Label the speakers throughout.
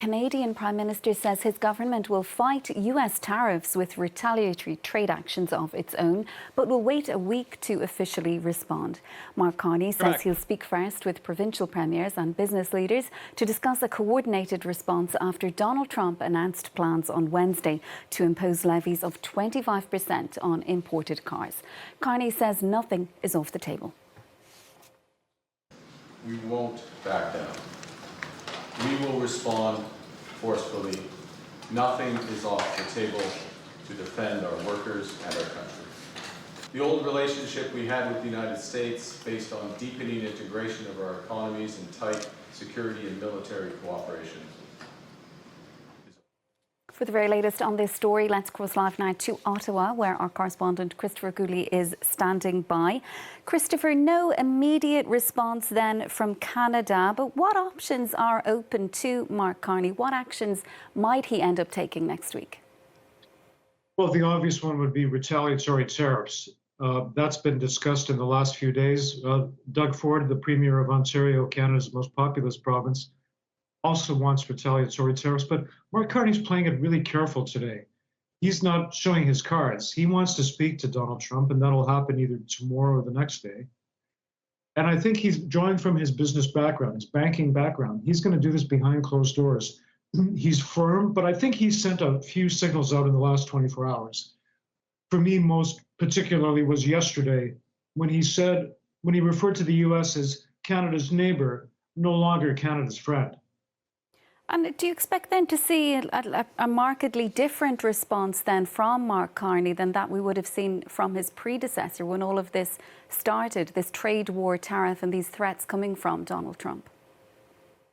Speaker 1: Canadian Prime Minister says his government will fight US tariffs with retaliatory trade actions of its own, but will wait a week to officially respond. Mark Carney says he'll speak first with provincial premiers and business leaders to discuss a coordinated response after Donald Trump announced plans on Wednesday to impose levies of 25% on imported cars. Carney says nothing is off the table.
Speaker 2: We won't back down. We will respond forcefully. Nothing is off the table to defend our workers and our country. The old relationship we had with the United States, based on deepening integration of our economies and tight security and military cooperation.
Speaker 1: For the very latest on this story, let's cross live now to Ottawa, where our correspondent Christopher Gooley is standing by. Christopher, no immediate response then from Canada, but what options are open to Mark Carney? What actions might he end up taking next week?
Speaker 3: Well, the obvious one would be retaliatory tariffs. That's been discussed in the last few days. Doug Ford, the Premier of Ontario, Canada's most populous province, also wants retaliatory tariffs, but Mark Carney's playing it really careful today. He's not showing his cards. He wants to speak to Donald Trump, and that'll happen either tomorrow or the next day. And I think he's drawing from his business background, his banking background. He's going to do this behind closed doors. He's firm, but I think he's sent a few signals out in the last 24 hours. For me, most particularly was yesterday when he referred to the U.S. as Canada's neighbor, no longer Canada's friend.
Speaker 1: And do you expect then to see a markedly different response then from Mark Carney than that we would have seen from his predecessor when all of this started, this trade war, tariff and these threats coming from Donald Trump?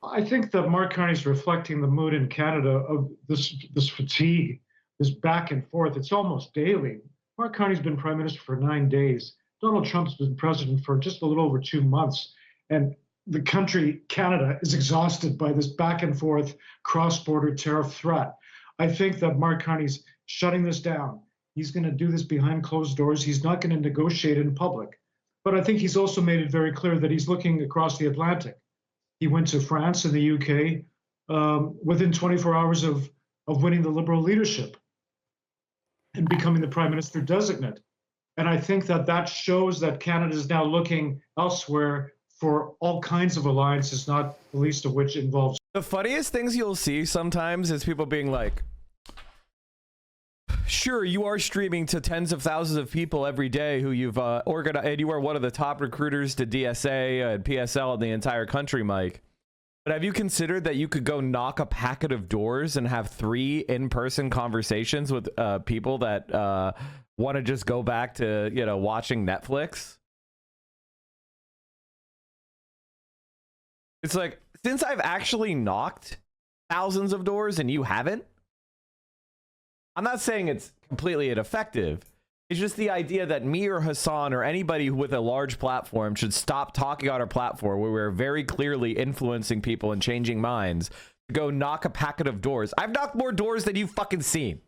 Speaker 3: I think that Mark Carney's reflecting the mood in Canada of this fatigue, this back and forth. It's almost daily. Mark Carney's been Prime Minister for 9 days. Donald Trump's been president for just a little over 2 months. And the country, Canada, is exhausted by this back and forth cross-border tariff threat. I think that Mark Carney's shutting this down. He's going to do this behind closed doors. He's not going to negotiate in public. But I think he's also made it very clear that he's looking across the Atlantic. He went to France and the UK within 24 hours of winning the Liberal leadership and becoming the Prime Minister designate. And I think that shows that Canada is now looking elsewhere for all kinds of alliances, not the least of which involves.
Speaker 4: The funniest things you'll see sometimes is people being like, sure, you are streaming to tens of thousands of people every day who you've organized, and you are one of the top recruiters to DSA and PSL in the entire country, Mike. But have you considered that you could go knock a packet of doors and have 3 in-person conversations with people that want to just go back to, watching Netflix? It's like, since I've actually knocked thousands of doors and you haven't, I'm not saying it's completely ineffective. It's just the idea that me or Hassan or anybody with a large platform should stop talking on our platform where we're very clearly influencing people and changing minds to go knock a packet of doors. I've knocked more doors than you've fucking seen.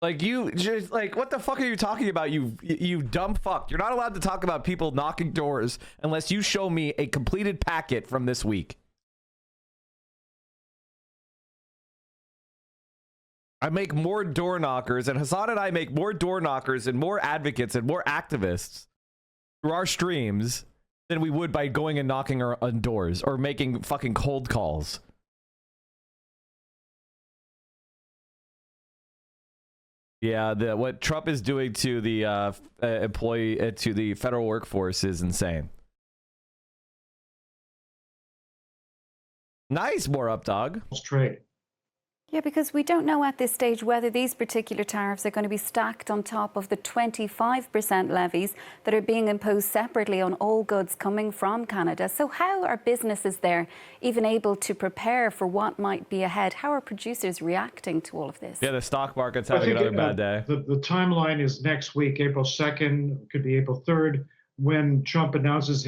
Speaker 4: Like, you just, like, what the fuck are you talking about, you dumb fuck? You're not allowed to talk about people knocking doors unless you show me a completed packet from this week. I make more door knockers, and Hassan and I make more door knockers and more advocates and more activists through our streams than we would by going and knocking on doors or making fucking cold calls. Yeah, what Trump is doing to the to the federal workforce is insane. Nice, more up, dog.
Speaker 3: Trade.
Speaker 1: Yeah, because we don't know at this stage whether these particular tariffs are going to be stacked on top of the 25% levies that are being imposed separately on all goods coming from Canada. So how are businesses there even able to prepare for what might be ahead? How are producers reacting to all of this?
Speaker 4: Yeah, the stock market's having another bad day.
Speaker 3: The timeline is next week, April 2nd, could be April 3rd, when Trump announces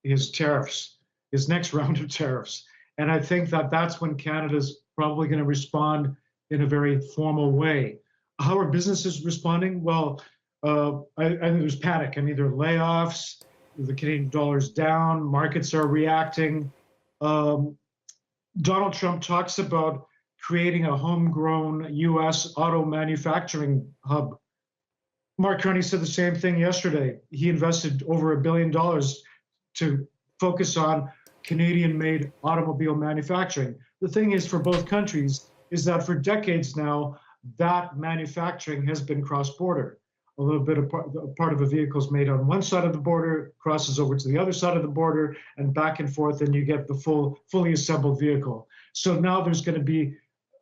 Speaker 3: his tariffs, his next round of tariffs. And I think that's when Canada's probably going to respond in a very formal way. How are businesses responding? Well, I think there's panic. I mean, there are layoffs, the Canadian dollar's down, markets are reacting. Donald Trump talks about creating a homegrown U.S. auto manufacturing hub. Mark Carney said the same thing yesterday. He invested over $1 billion to focus on Canadian-made automobile manufacturing. The thing is, for both countries, is that for decades now, that manufacturing has been cross-border. A little bit of part of a vehicle is made on one side of the border, crosses over to the other side of the border, and back and forth, and you get the fully assembled vehicle. So now there's going to be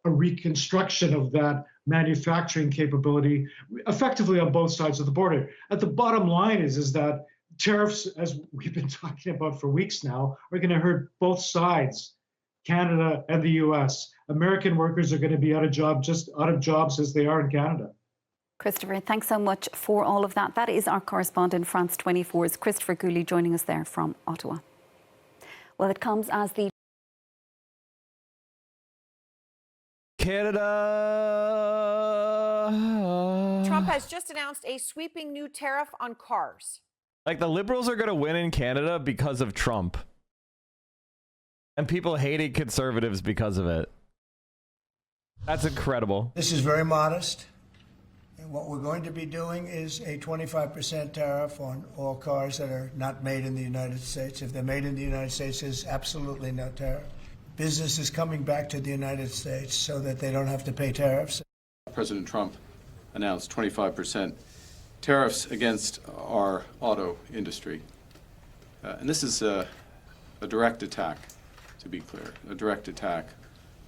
Speaker 3: a reconstruction of that manufacturing capability effectively on both sides of the border. At the bottom line is that tariffs, as we've been talking about for weeks now, are going to hurt both sides, Canada and the US. American workers are going to be out of jobs as they are in Canada.
Speaker 1: Christopher, thanks so much for all of that. That is our correspondent, France 24's Christopher Cooley, joining us there from Ottawa. Well, it comes as the
Speaker 4: Canada.
Speaker 5: Trump has just announced a sweeping new tariff on cars.
Speaker 4: Like, the Liberals are going to win in Canada because of Trump. And people hated conservatives because of it. That's incredible.
Speaker 6: This is very modest. And what we're going to be doing is a 25% tariff on all cars that are not made in the United States. If they're made in the United States, there's absolutely no tariff. Business is coming back to the United States so that they don't have to pay tariffs.
Speaker 2: President Trump announced 25% tariffs against our auto industry. And this is a direct attack, to be clear, a direct attack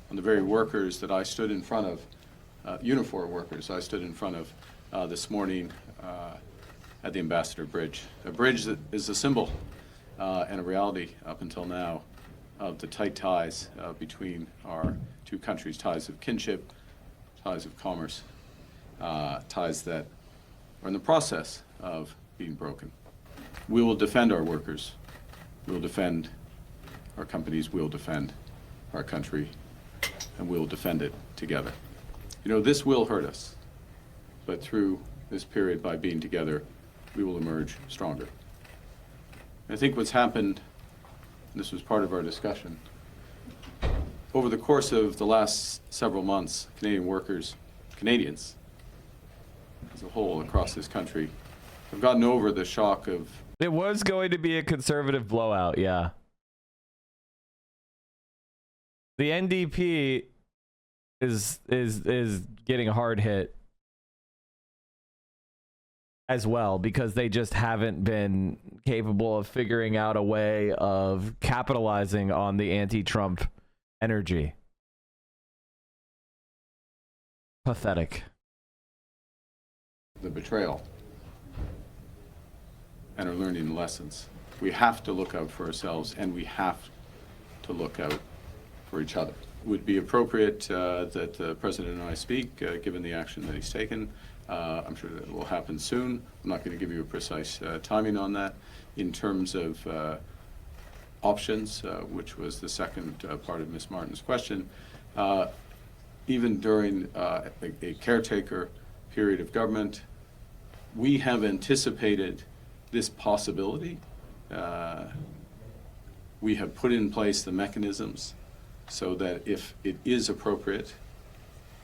Speaker 2: on the very workers that I stood in front of, uniform workers I stood in front of this morning at the Ambassador Bridge. A bridge that is a symbol and a reality up until now of the tight ties between our two countries, ties of kinship, ties of commerce, ties that are in the process of being broken. We will defend our workers. We will defend our companies. We will defend our country, and we will defend it together. You know, this will hurt us, but through this period, by being together, we will emerge stronger. I think what's happened, and this was part of our discussion, over the course of the last several months, Canadian workers, Canadians as a whole across this country, have gotten over the shock of...
Speaker 4: It was going to be a conservative blowout, yeah. The NDP is getting a hard hit as well, because they just haven't been capable of figuring out a way of capitalizing on the anti-Trump energy. Pathetic.
Speaker 2: The betrayal and are learning lessons. We have to look out for ourselves, and we have to look out for each other. It would be appropriate that the President and I speak, given the action that he's taken. I'm sure that will happen soon. I'm not going to give you a precise timing on that. In terms of options, which was the second part of Ms. Martin's question, even during a caretaker period of government, we have anticipated this possibility. We have put in place the mechanisms so that if it is appropriate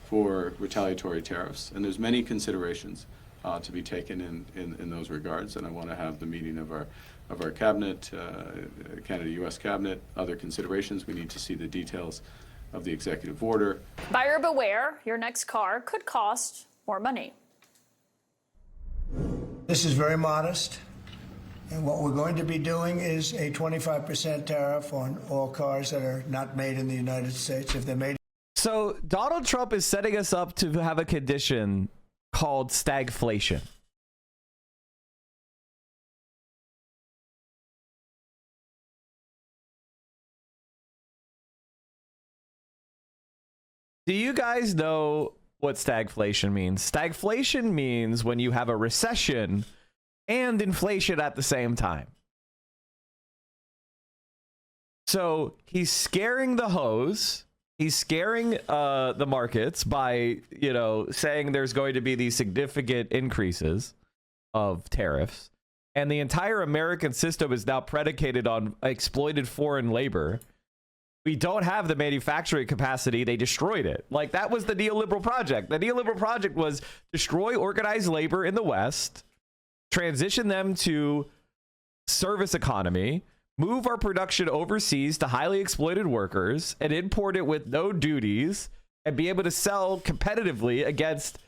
Speaker 2: for retaliatory tariffs, and there's many considerations to be taken in those regards, and I want to have the meeting of our cabinet, Canada-U.S. cabinet, other considerations. We need to see the details of the executive order.
Speaker 7: Buyer beware, your next car could cost more money.
Speaker 6: This is very modest. And what we're going to be doing is a 25% tariff on all cars that are not made in the United States. If they're made.
Speaker 4: So Donald Trump is setting us up to have a condition called stagflation. Do you guys know what stagflation means? Stagflation means when you have a recession and inflation at the same time. So he's scaring the hose. He's scaring the markets by, you know, saying there's going to be these significant increases of tariffs. And the entire American system is now predicated on exploited foreign labor we don't have the manufacturing capacity. They destroyed it. Like, that was the neoliberal project. The neoliberal project was destroy organized labor in the West, transition them to service economy, move our production overseas to highly exploited workers, and import it with no duties, and be able to sell competitively against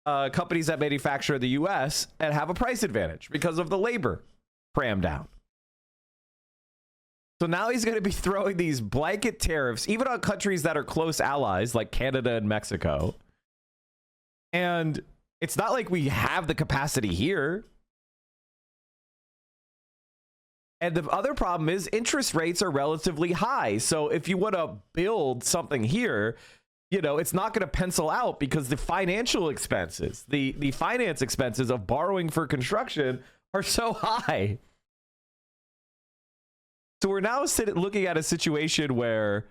Speaker 4: companies that manufacture in the US and have a price advantage because of the labor cram down. So now he's going to be throwing these blanket tariffs, even on countries that are close allies like Canada and Mexico. And it's not like we have the capacity here. And the other problem is interest rates are relatively high. So if you want to build something here, you know, it's not going to pencil out because the financial expenses, the finance expenses of borrowing for construction are so high. So we're now looking at a situation where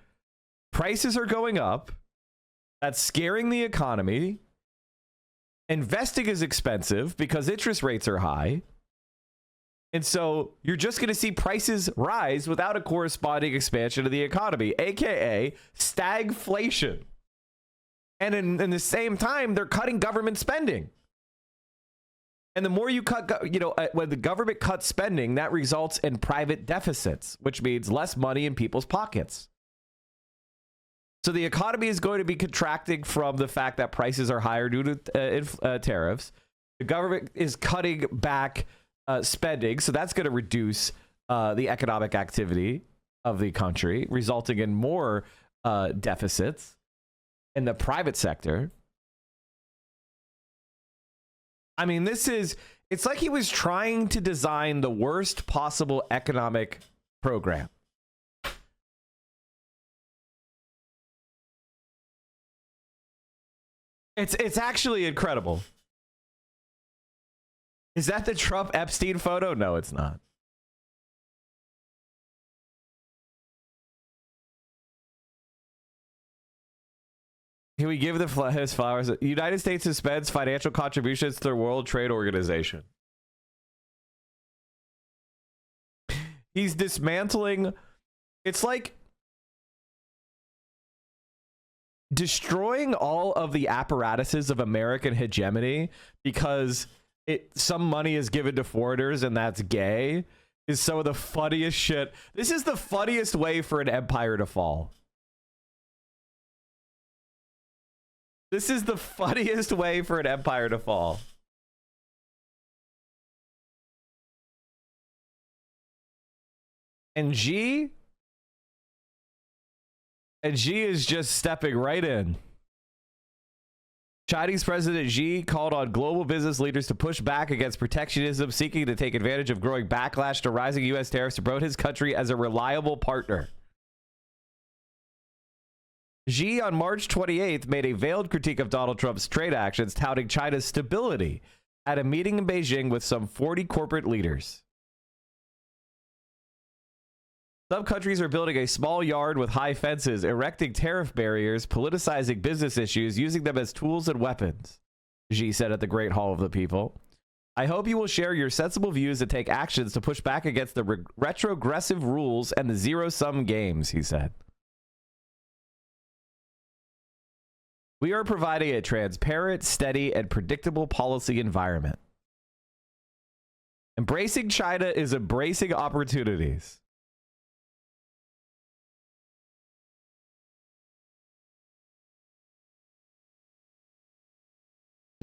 Speaker 4: prices are going up. That's scaring the economy. Investing is expensive because interest rates are high. And so you're just going to see prices rise without a corresponding expansion of the economy, aka stagflation. And in the same time, they're cutting government spending. And the more you cut, you know, when the government cuts spending, that results in private deficits, which means less money in people's pockets. So the economy is going to be contracting from the fact that prices are higher due to tariffs. The government is cutting back spending, so that's going to reduce the economic activity of the country, resulting in more deficits in the private sector. I mean, it's like he was trying to design the worst possible economic program. It's actually incredible. Is that the Trump Epstein photo? No, it's not. Can we give his flowers? The United States suspends financial contributions to the World Trade Organization. He's dismantling. It's like destroying all of the apparatuses of American hegemony because some money is given to foreigners and that's gay is some of the funniest shit. This is the funniest way for an empire to fall. This is the funniest way for an empire to fall. And Xi is just stepping right in. Chinese President Xi called on global business leaders to push back against protectionism, seeking to take advantage of growing backlash to rising U.S. tariffs to promote his country as a reliable partner. Xi on March 28th made a veiled critique of Donald Trump's trade actions, touting China's stability at a meeting in Beijing with some 40 corporate leaders. Some countries are building a small yard with high fences, erecting tariff barriers, politicizing business issues, using them as tools and weapons, Xi said at the Great Hall of the People. I hope you will share your sensible views and take actions to push back against the retrogressive rules and the zero-sum games, he said. We are providing a transparent, steady, and predictable policy environment. Embracing China is embracing opportunities.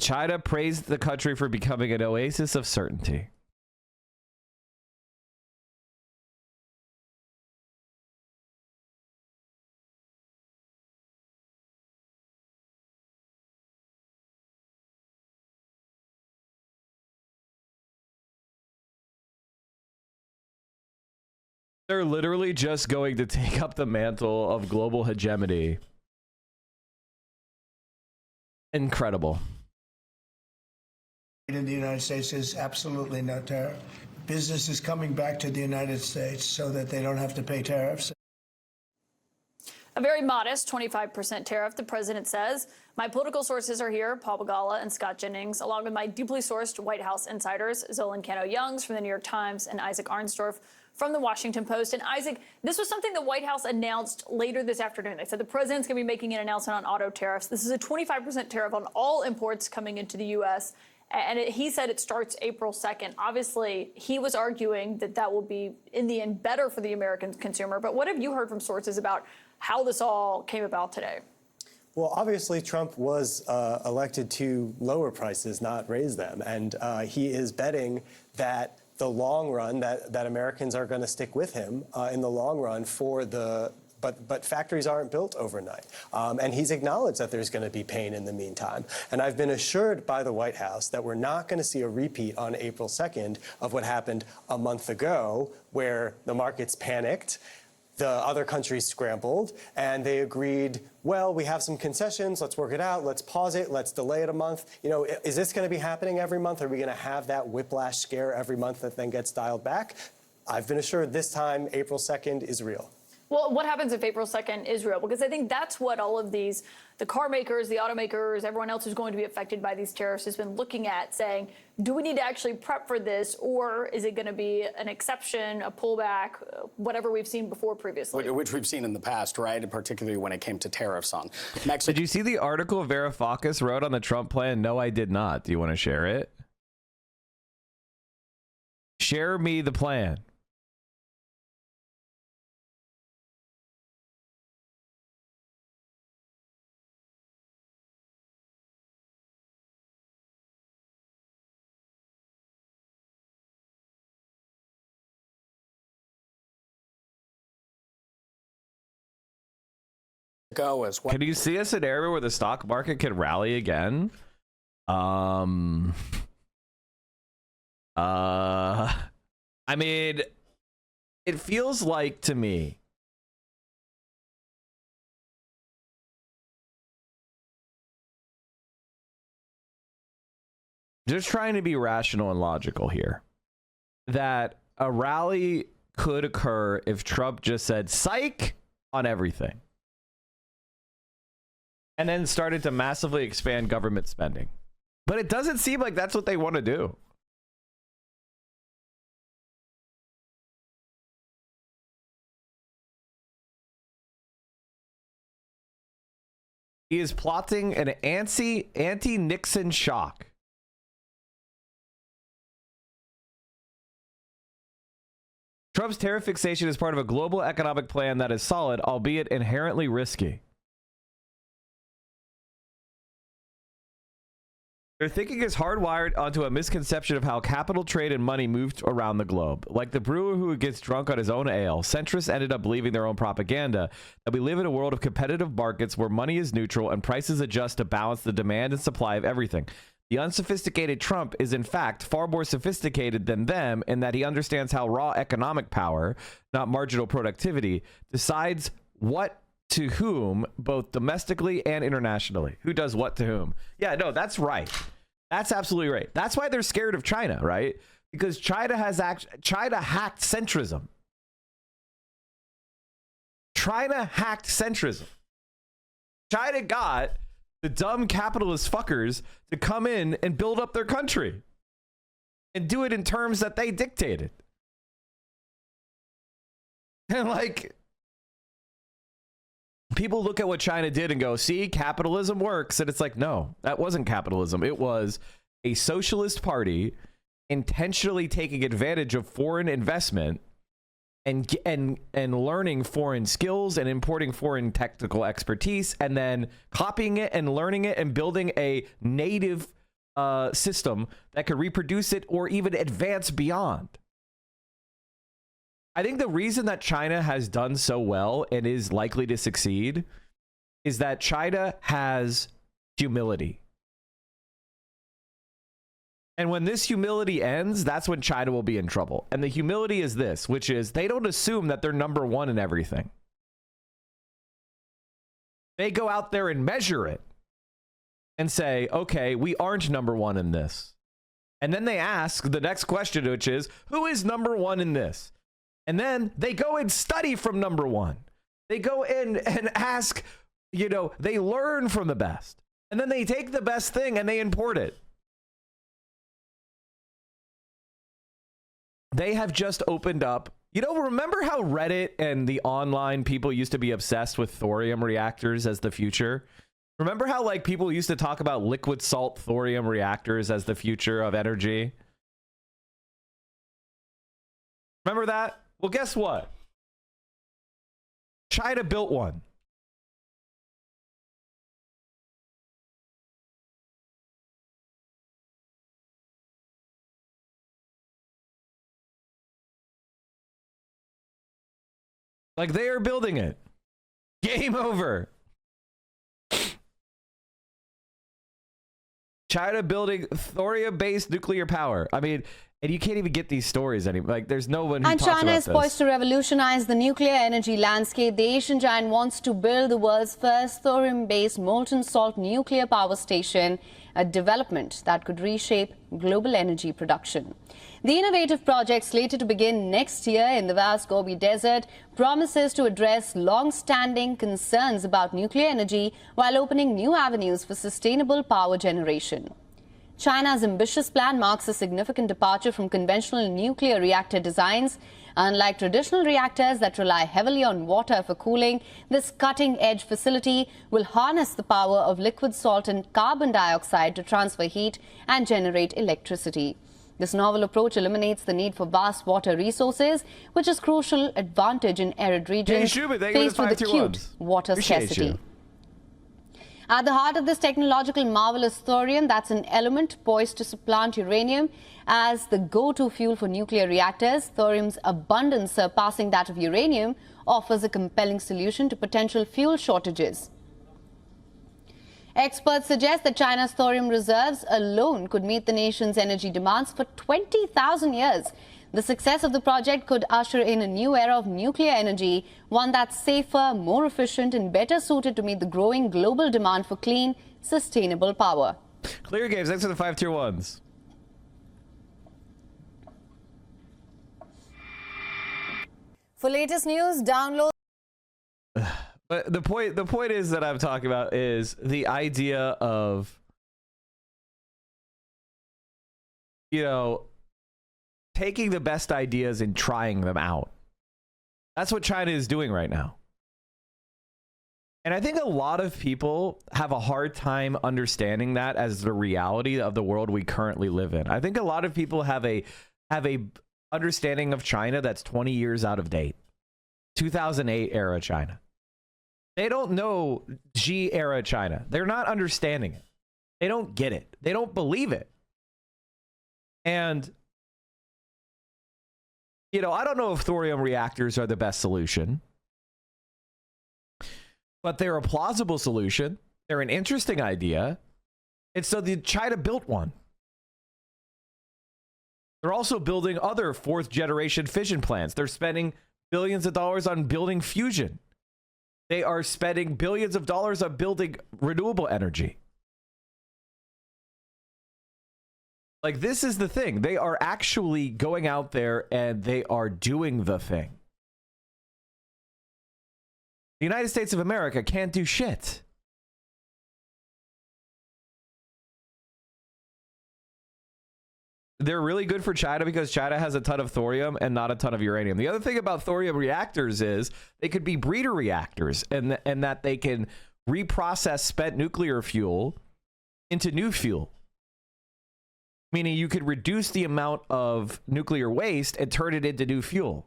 Speaker 4: China praised the country for becoming an oasis of certainty. They're literally just going to take up the mantle of global hegemony. Incredible.
Speaker 6: In the United States, there's absolutely no tariff. Business is coming back to the United States so that they don't have to pay tariffs.
Speaker 7: A very modest 25% tariff, the president says. My political sources are here, Paul Begala and Scott Jennings, along with my deeply sourced White House insiders, Zolan Cano-Youngs from the New York Times and Isaac Arnsdorf from the Washington Post. And Isaac, this was something the White House announced later this afternoon. They said the president's going to be making an announcement on auto tariffs. This is a 25% tariff on all imports coming into the U.S. And he said it starts April 2nd. Obviously, he was arguing that that will be, in the end, better for the American consumer. But what have you heard from sources about how this all came about today?
Speaker 8: Well, obviously, Trump was elected to lower prices, not raise them. And he is betting that the long run, that Americans are going to stick with him in the long run for the. But factories aren't built overnight. And he's acknowledged that there's going to be pain in the meantime. And I've been assured by the White House that we're not going to see a repeat on April 2nd of what happened a month ago, where the markets panicked, the other countries scrambled, and they agreed, well, we have some concessions, let's work it out, let's pause it, let's delay it a month. You know, is this going to be happening every month? Are we going to have that whiplash scare every month that then gets dialed back? I've been assured this time, April 2nd is real.
Speaker 7: Well, what happens if April 2nd is real? Because I think that's what all of these, the car makers, the automakers, everyone else who's going to be affected by these tariffs has been looking at, saying, do we need to actually prep for this, or is it going to be an exception, a pullback, whatever we've seen before previously?
Speaker 9: Which we've seen in the past, right? Particularly when it came to tariffs on Mexico.
Speaker 4: Did you see the article Varoufakus wrote on the Trump plan? No, I did not. Do you want to share it? Share me the plan.
Speaker 9: Go as well.
Speaker 4: Can you see a scenario where the stock market could rally again? I mean, it feels like to me just trying to be rational and logical here, that a rally could occur if Trump just said psych on everything and then started to massively expand government spending. But it doesn't seem like that's what they want to do. He is plotting an anti-Nixon shock. Trump's tariff fixation is part of a global economic plan that is solid, albeit inherently risky. Their thinking is hardwired onto a misconception of how capital, trade, and money moved around the globe. Like the brewer who gets drunk on his own ale, centrists ended up believing their own propaganda, that we live in a world of competitive markets where money is neutral and prices adjust to balance the demand and supply of everything. The unsophisticated Trump is, in fact, far more sophisticated than them in that he understands how raw economic power, not marginal productivity, decides what to whom, both domestically and internationally. Who does what to whom? Yeah, no, that's right. That's absolutely right. That's why they're scared of China, right? Because China hacked centrism. China hacked centrism. China got the dumb capitalist fuckers to come in and build up their country and do it in terms that they dictated. And like, people look at what China did and go, see, capitalism works. And it's like, no, that wasn't capitalism. It was a socialist party intentionally taking advantage of foreign investment and learning foreign skills and importing foreign technical expertise and then copying it and learning it and building a native system that could reproduce it or even advance beyond. I think the reason that China has done so well and is likely to succeed is that China has humility. And when this humility ends, that's when China will be in trouble. And the humility is this, which is they don't assume that they're number one in everything. They go out there and measure it and say, okay, we aren't number one in this. And then they ask the next question, which is, who is number one in this? And then they go and study from number one. They go in and ask, you know, they learn from the best. And then they take the best thing and they import it. They have just opened up You know, remember how Reddit and the online people used to be obsessed with thorium reactors as the future? Remember how like people used to talk about liquid salt thorium reactors as the future of energy? Remember that? Well, guess what? China built one. Like, they are building it. Game over. China building thorium-based nuclear power. I mean, and you can't even get these stories anymore. Like, there's no one who
Speaker 10: And
Speaker 4: talks
Speaker 10: China
Speaker 4: about
Speaker 10: is poised to revolutionize the nuclear energy landscape. The Asian giant wants to build the world's first thorium-based molten salt nuclear power station, a development that could reshape global energy production. The innovative project, slated to begin next year in the vast Gobi Desert, promises to address long-standing concerns about nuclear energy while opening new avenues for sustainable power generation. China's ambitious plan marks a significant departure from conventional nuclear reactor designs. Unlike traditional reactors that rely heavily on water for cooling, this cutting-edge facility will harness the power of liquid salt and carbon dioxide to transfer heat and generate electricity. This novel approach eliminates the need for vast water resources, which is a crucial advantage in arid regions faced with acute water scarcity. At the heart of this technological marvel is thorium. That's an element poised to supplant uranium as the go-to fuel for nuclear reactors. Thorium's abundance surpassing that of uranium offers a compelling solution to potential fuel shortages. Experts suggest that China's thorium reserves alone could meet the nation's energy demands for 20,000 years. The success of the project could usher in a new era of nuclear energy, one that's safer, more efficient, and better suited to meet the growing global demand for clean, sustainable power.
Speaker 4: Clear Games, thanks for the 5 tier 1s.
Speaker 10: For latest news, download.
Speaker 4: But the point is that I'm talking about is the idea of, you know, taking the best ideas and trying them out. That's what China is doing right now. And I think a lot of people have a hard time understanding that as the reality of the world we currently live in. I think a lot of people have a understanding of China that's 20 years out of date. 2008 era China. They don't know Xi era China. They're not understanding it. They don't get it. They don't believe it. And, you know, I don't know if thorium reactors are the best solution, but they're a plausible solution. They're an interesting idea. And so China built one. They're also building other fourth generation fission plants. They're spending billions of dollars on building fusion. They are spending billions of dollars on building renewable energy. Like, this is the thing. They are actually going out there and they are doing the thing. The United States of America can't do shit. They're really good for China because China has a ton of thorium and not a ton of uranium. The other thing about thorium reactors is they could be breeder reactors, and that they can reprocess spent nuclear fuel into new fuel. Meaning you could reduce the amount of nuclear waste and turn it into new fuel.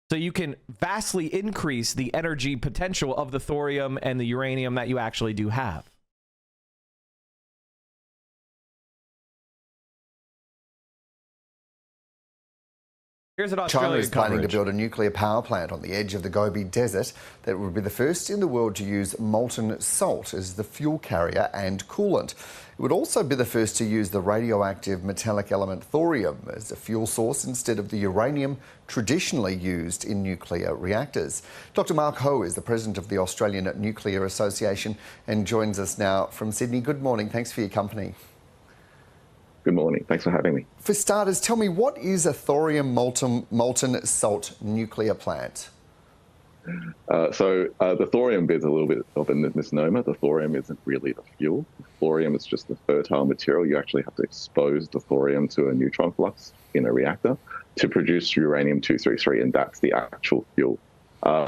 Speaker 4: So you can vastly increase the energy potential of the thorium and the uranium that you actually do have. Here's an Australian
Speaker 11: China is planning
Speaker 4: coverage.
Speaker 11: to build a nuclear power plant on the edge of the Gobi Desert that would be the first in the world to use molten salt as the fuel carrier and coolant. It would also be the first to use the radioactive metallic element thorium as a fuel source instead of the uranium traditionally used in nuclear reactors. Dr. Mark Ho is the president of the Australian Nuclear Association and joins us now from Sydney. Good morning. Thanks for your company.
Speaker 12: Good morning. Thanks for having me.
Speaker 11: For starters, tell me, what is a thorium molten salt nuclear plant?
Speaker 12: The thorium bit is a little bit of a misnomer. The thorium isn't really the fuel. The thorium is just the fertile material. You actually have to expose the thorium to a neutron flux in a reactor. to produce uranium-233, and that's the actual fuel.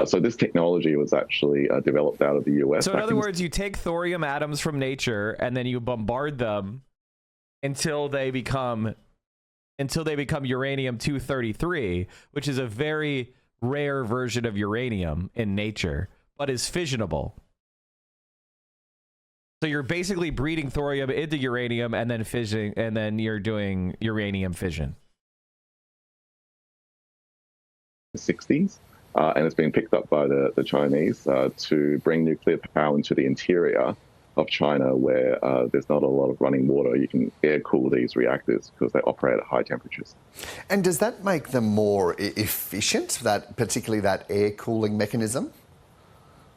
Speaker 12: So this technology was actually developed out of the US.
Speaker 4: So in other words, you take thorium atoms from nature and then you bombard them until they become uranium-233, which is a very rare version of uranium in nature, but is fissionable. So you're basically breeding thorium into uranium and then fission, and then you're doing uranium fission.
Speaker 12: 60s, and it's been picked up by the Chinese to bring nuclear power into the interior of China, where there's not a lot of running water. You can air cool these reactors because they operate at high temperatures.
Speaker 11: And does that make them more efficient, particularly that air cooling mechanism?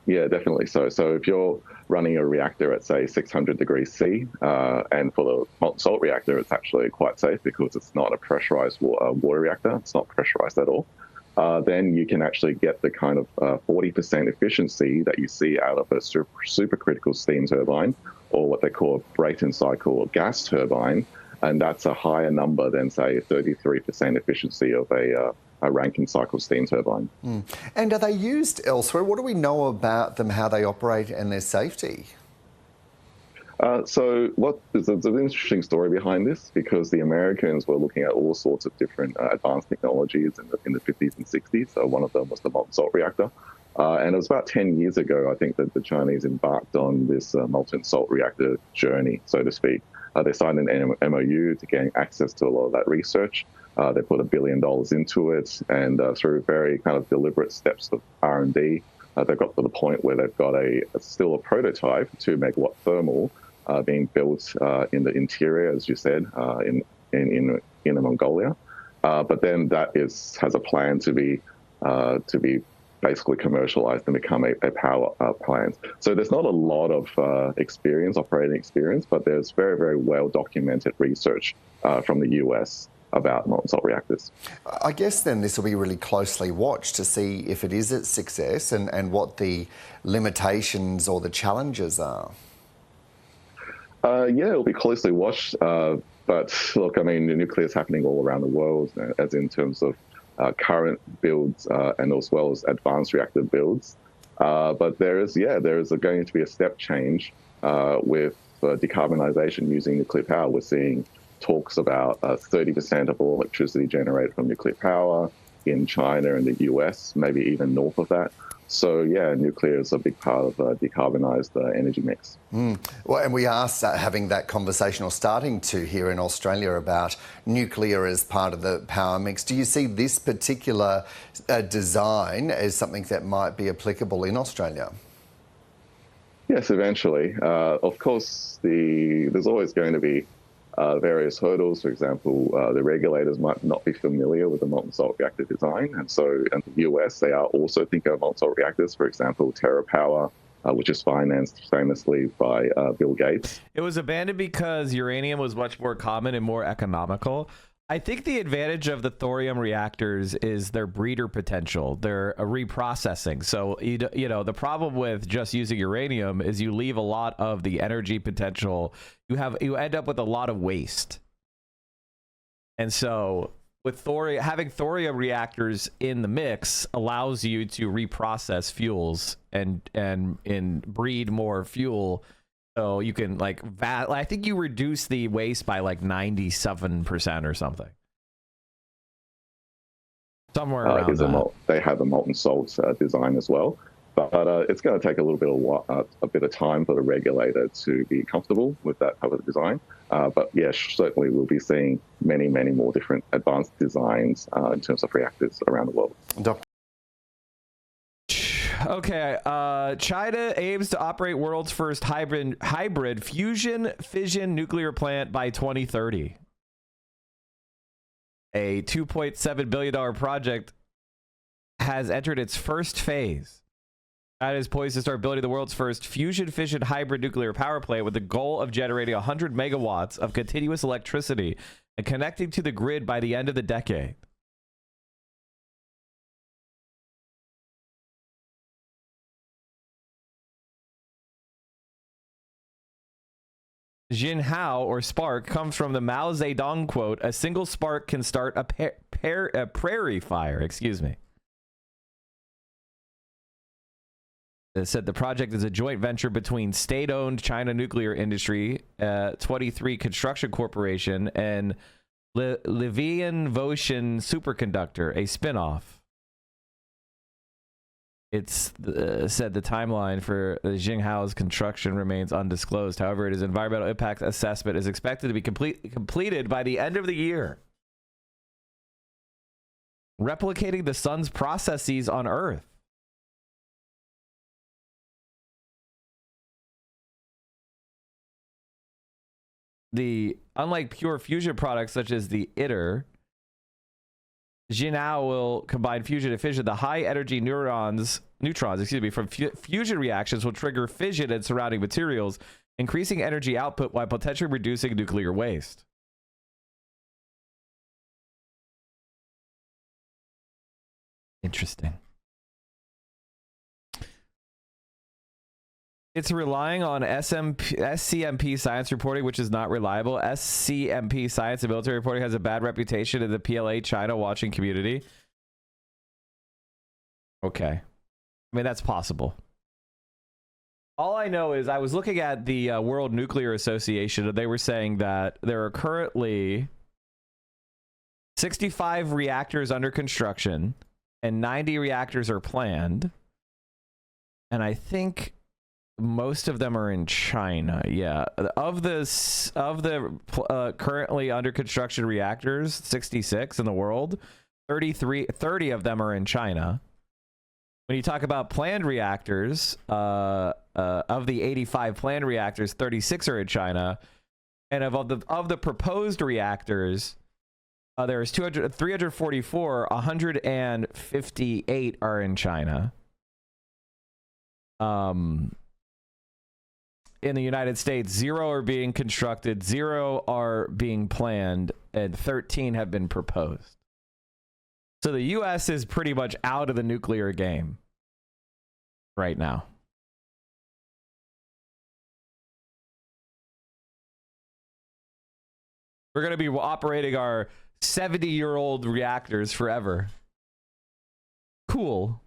Speaker 12: Yeah, definitely. So if you're running a reactor at, say, 600 degrees C, and for the molten salt reactor, it's actually quite safe because it's not a pressurized water reactor. It's not pressurized at all. Then you can actually get the kind of 40% efficiency that you see out of a supercritical steam turbine, or what they call a Brayton cycle or gas turbine. And that's a higher number than, say, 33% efficiency of a Rankine cycle steam turbine.
Speaker 11: And are they used elsewhere? What do we know about them, how they operate and their safety?
Speaker 12: So there's an interesting story behind this, because the Americans were looking at all sorts of different advanced technologies in the 50s and 60s. So one of them was the molten salt reactor. And it was about 10 years ago, I think, that the Chinese embarked on this molten salt reactor journey, so to speak. They signed an MOU to gain access to a lot of that research. They put $1 billion into it, and through very kind of deliberate steps of R&D, they've got to the point where they've got still a prototype, 2 megawatt thermal, being built in the interior, as you said, in Mongolia. But then that has a plan to be basically commercialized and become a power plant. So there's not a lot of operating experience, but there's very, very well documented research from the US about molten salt reactors.
Speaker 11: I guess then this will be really closely watched to see if it is a success and what the limitations or the challenges are.
Speaker 12: Yeah, it'll be closely watched. But look, I mean, the nuclear is happening all around the world, as in terms of current builds and as well as advanced reactor builds. But there is going to be a step change with decarbonisation using nuclear power. We're seeing talks about 30% of all electricity generated from nuclear power in China and the US, maybe even north of that. So, yeah, nuclear is a big part of a decarbonised energy mix.
Speaker 11: Well, and we are having that conversation, or starting to, here in Australia, about nuclear as part of the power mix. Do you see this particular design as something that might be applicable in Australia?
Speaker 12: Yes, eventually. Of course, there's always going to be various hurdles. For example, the regulators might not be familiar with the molten salt reactor design. And so in the US, they are also thinking of molten salt reactors. For example, TerraPower, which is financed famously by Bill Gates.
Speaker 4: It was abandoned because uranium was much more common and more economical. I think the advantage of the thorium reactors is their breeder potential. They're a reprocessing. So, you know, the problem with just using uranium is you leave a lot of the energy potential. You end up with a lot of waste. And so with having thorium reactors in the mix allows you to reprocess fuels and breed more fuel. So you can I think you reduce the waste by like 97% or something. Somewhere around that.
Speaker 12: They have a molten salt design as well, but it's going to take a bit of time for the regulator to be comfortable with that type of design. But yeah, certainly we'll be seeing many, many more different advanced designs in terms of reactors around the world.
Speaker 4: Okay, China aims to operate world's first hybrid fusion fission nuclear plant by 2030. A $2.7 billion project has entered its first phase. China is poised to start building the world's first fusion fission hybrid nuclear power plant with the goal of generating 100 megawatts of continuous electricity and connecting to the grid by the end of the decade. Jinhao, or spark, comes from the Mao Zedong quote, "A single spark can start a prairie fire." Excuse me. It said the project is a joint venture between state-owned China Nuclear Industry, 23 Construction Corporation, and Livian Votion Superconductor, a spin-off. It's said the timeline for Jinghao's construction remains undisclosed. However, its environmental impact assessment is expected to be completed by the end of the year, replicating the sun's processes on Earth. Unlike pure fusion products such as the ITER, Jinhao will combine fusion and fission. The high energy neutrons, from fusion reactions will trigger fission in surrounding materials, increasing energy output while potentially reducing nuclear waste. Interesting. It's relying on SCMP science reporting, which is not reliable. SCMP science and military reporting has a bad reputation in the PLA China watching community. Okay. I mean, that's possible. All I know is I was looking at the World Nuclear Association, and they were saying that there are currently 65 reactors under construction, and 90 reactors are planned. And I think most of them are in China. Yeah, of the currently under construction reactors, 66 in the world, 30 of them are in China. When you talk about planned reactors, of the 85 planned reactors, 36 are in China, and of the proposed reactors, there's 344, 158 are in China. In the United States, 0 are being constructed, 0 are being planned, and 13 have been proposed. So the US is pretty much out of the nuclear game right now. We're going to be operating our 70-year-old reactors forever. Cool.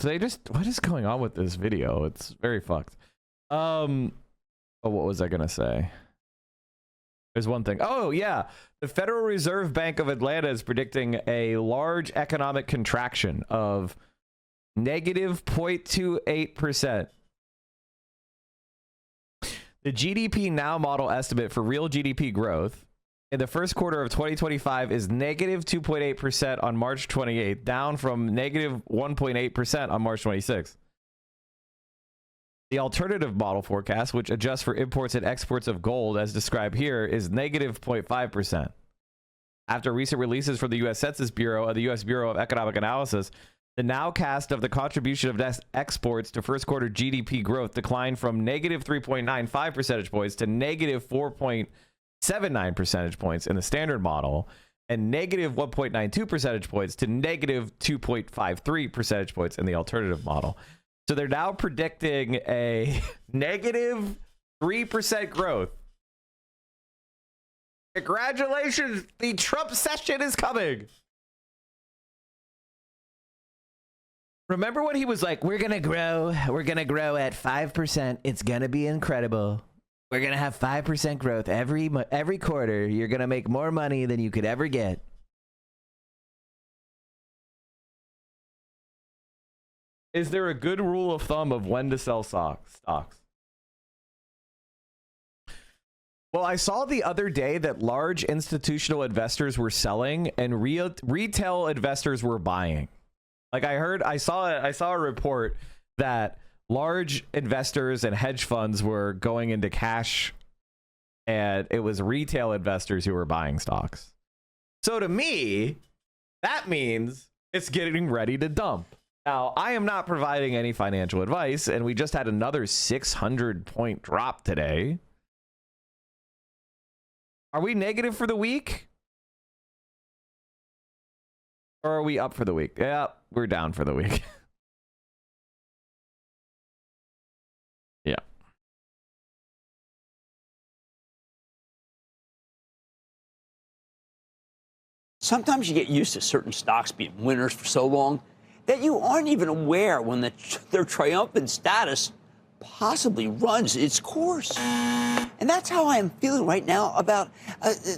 Speaker 4: So they just, what is going on with this video? It's very fucked. Oh, what was I gonna say? There's one thing. Oh yeah, the Federal Reserve Bank of Atlanta is predicting a large economic contraction of negative 0.28%. The GDP Now model estimate for real GDP growth in the first quarter of 2025 is negative 2.8% on March 28th, down from negative 1.8% on March 26th. The alternative model forecast, which adjusts for imports and exports of gold as described here, is negative 0.5%. After recent releases from the U.S. Census Bureau and the U.S. Bureau of Economic Analysis, the nowcast of the contribution of exports to first quarter GDP growth declined from negative 3.95 percentage points to negative 4.79 percentage points in the standard model, and negative 1.92 percentage points to negative 2.53 percentage points in the alternative model. So they're now predicting a negative 3% growth. Congratulations, the Trump session is coming. Remember when he was like, we're gonna grow at 5%, it's gonna be incredible. We're going to have 5% growth every quarter. You're going to make more money than you could ever get. Is there a good rule of thumb of when to sell stocks? Well, I saw the other day that large institutional investors were selling and retail investors were buying. Like I saw a report that large investors and hedge funds were going into cash, and it was retail investors who were buying stocks. So to me, that means it's getting ready to dump. Now, I am not providing any financial advice, and we just had another 600-point drop today. Are we negative for the week? Or are we up for the week? Yeah, we're down for the week. Yeah.
Speaker 13: Sometimes you get used to certain stocks being winners for so long that you aren't even aware when their triumphant status possibly runs its course. And that's how I am feeling right now about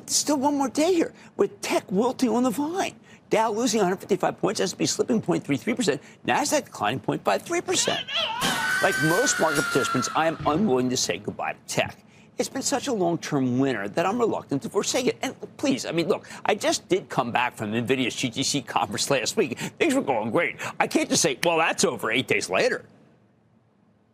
Speaker 13: still one more day here with tech wilting on the vine. Dow losing 155 points, S&P slipping 0.33%, NASDAQ declining 0.53%. Like most market participants, I am unwilling to say goodbye to tech. It's been such a long-term winner that I'm reluctant to forsake it. And please, I mean, look, I just did come back from NVIDIA's GTC conference last week. Things were going great. I can't just say, well, that's over 8 days later.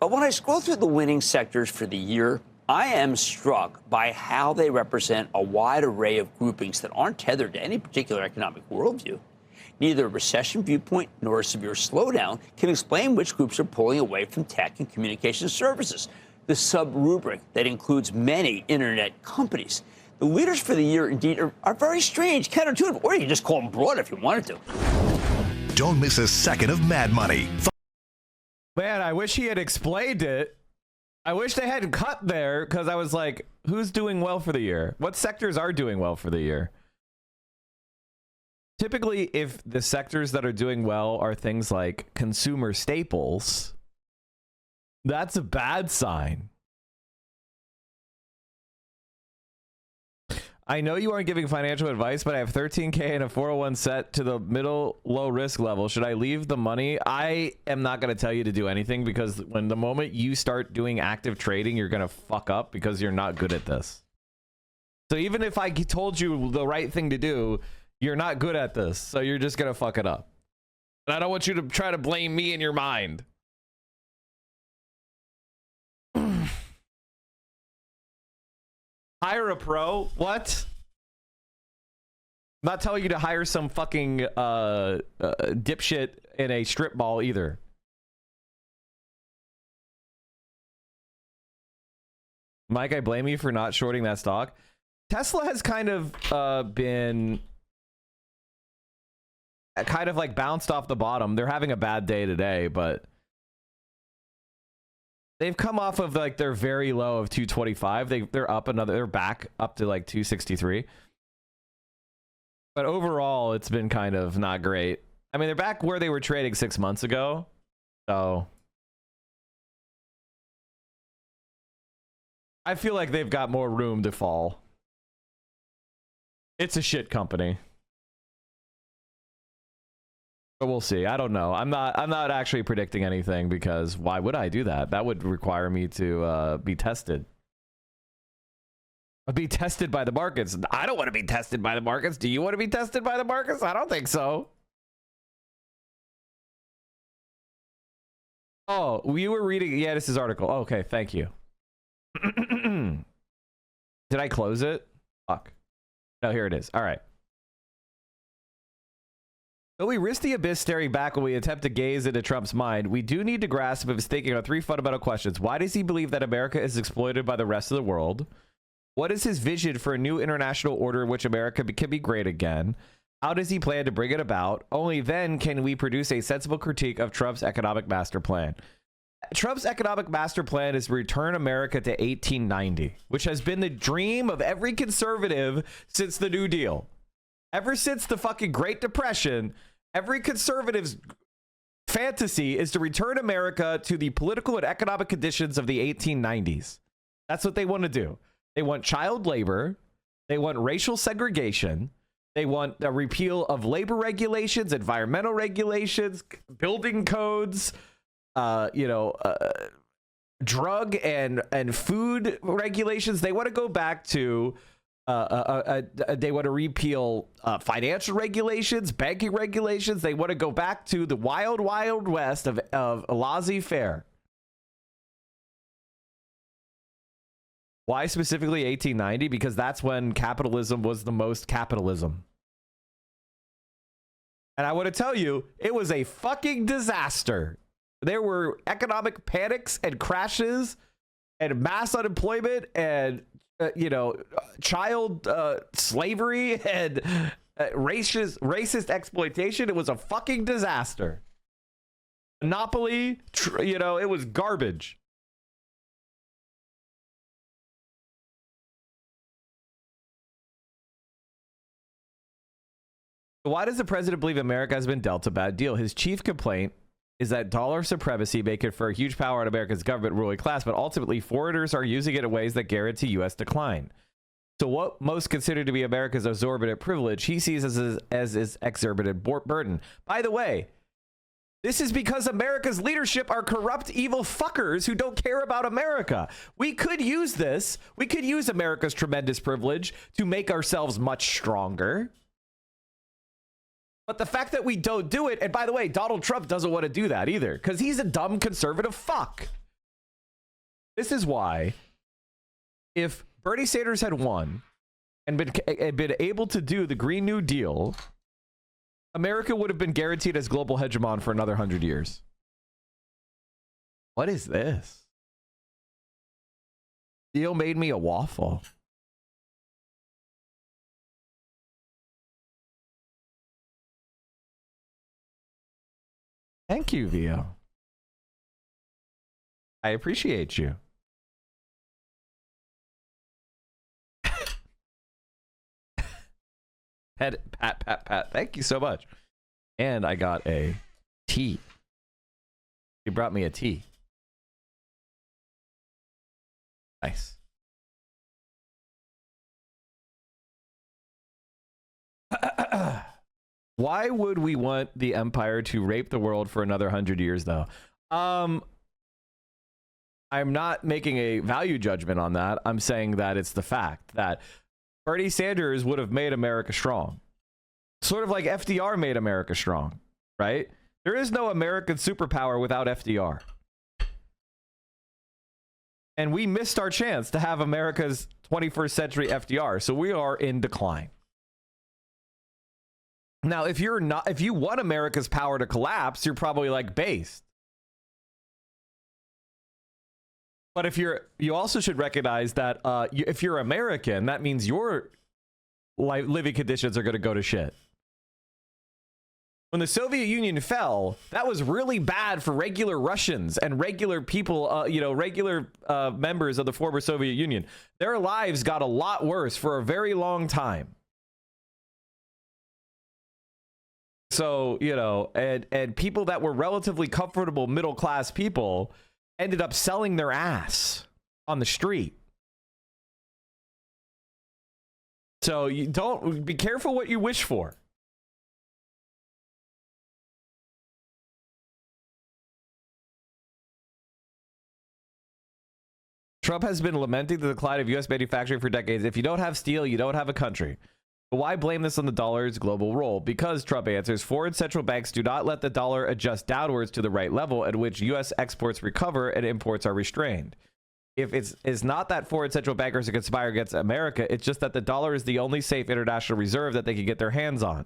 Speaker 13: But when I scroll through the winning sectors for the year, I am struck by how they represent a wide array of groupings that aren't tethered to any particular economic worldview. Neither a recession viewpoint nor a severe slowdown can explain which groups are pulling away from tech and communication services, the sub-rubric that includes many internet companies. The leaders for the year, indeed, are very strange, counterintuitive, or you can just call them broad if you wanted to.
Speaker 14: Don't miss a second of Mad Money.
Speaker 4: Man, I wish he had explained it. I wish they hadn't cut there, because I was like, who's doing well for the year? What sectors are doing well for the year? Typically, if the sectors that are doing well are things like consumer staples, that's a bad sign. I know you aren't giving financial advice, but I have 13K and a 401 set to the middle low risk level. Should I leave the money? I am not going to tell you to do anything, because when the moment you start doing active trading, you're going to fuck up because you're not good at this. So even if I told you the right thing to do, you're not good at this. So you're just going to fuck it up. And I don't want you to try to blame me in your mind. Hire a pro? What? I'm not telling you to hire some fucking dipshit in a strip mall either. Mike, I blame you for not shorting that stock. Tesla has kind of been kind of like bounced off the bottom. They're having a bad day today, but they've come off of like their very low of 225. They're up another. They're back up to like 263. But overall, it's been kind of not great. I mean, they're back where they were trading 6 months ago. So I feel like they've got more room to fall. It's a shit company. But we'll see. I don't know. I'm not actually predicting anything, because why would I do that? That would require me to be tested. Be tested by the markets. I don't want to be tested by the markets. Do you want to be tested by the markets? I don't think so. Oh, we were reading Yanis' article. Oh, okay, thank you. Did I close it? Fuck. No, here it is. All right. Though we risk the abyss staring back when we attempt to gaze into Trump's mind, we do need to grasp his thinking on three fundamental questions. Why does he believe that America is exploited by the rest of the world? What is his vision for a new international order in which America can be great again? How does he plan to bring it about? Only then can we produce a sensible critique of Trump's economic master plan. Trump's economic master plan is to return America to 1890, which has been the dream of every conservative since the New Deal. Ever since the fucking Great Depression, every conservative's fantasy is to return America to the political and economic conditions of the 1890s. That's what they want to do. They want child labor. They want racial segregation. They want a repeal of labor regulations, environmental regulations, building codes, drug and food regulations. They want to go back to they want to repeal financial regulations, banking regulations. They want to go back to the wild, wild west of laissez-faire. Why specifically 1890? Because that's when capitalism was the most capitalism. And I want to tell you, it was a fucking disaster. There were economic panics and crashes and mass unemployment and, child slavery and racist exploitation. It was a fucking disaster. Monopoly, it was garbage. Why does the president believe America has been dealt a bad deal? His chief complaint is that dollar supremacy may confer huge power on America's government ruling class, but ultimately foreigners are using it in ways that guarantee U.S. decline. So what most consider to be America's exorbitant privilege, he sees as his exorbitant burden. By the way, this is because America's leadership are corrupt, evil fuckers who don't care about America. We could use this. We could use America's tremendous privilege to make ourselves much stronger. But the fact that we don't do it, and by the way, Donald Trump doesn't want to do that either, because he's a dumb conservative fuck. This is why, if Bernie Sanders had won and been able to do the Green New Deal, America would have been guaranteed as global hegemon for another 100 years. What is this? Theo made me a waffle. Thank you, Vio. I appreciate you. Pat. Thank you so much. And I got a tea. He brought me a tea. Nice. Why would we want the empire to rape the world for another 100 years, though? I'm not making a value judgment on that. I'm saying that it's the fact that Bernie Sanders would have made America strong. Sort of like FDR made America strong, right? There is no American superpower without FDR. And we missed our chance to have America's 21st century FDR. So we are in decline. Now, if you want America's power to collapse, you're probably like based. But you also should recognize that if you're American, that means your living conditions are going to go to shit. When the Soviet Union fell, that was really bad for regular Russians and regular people, regular members of the former Soviet Union. Their lives got a lot worse for a very long time. So, and people that were relatively comfortable middle-class people ended up selling their ass on the street. So be careful what you wish for. Trump has been lamenting the decline of U.S. manufacturing for decades. If you don't have steel, you don't have a country. But why blame this on the dollar's global role? Because, Trump answers, foreign central banks do not let the dollar adjust downwards to the right level at which U.S. exports recover and imports are restrained. If it's not that foreign central bankers conspire against America, it's just that the dollar is the only safe international reserve that they can get their hands on.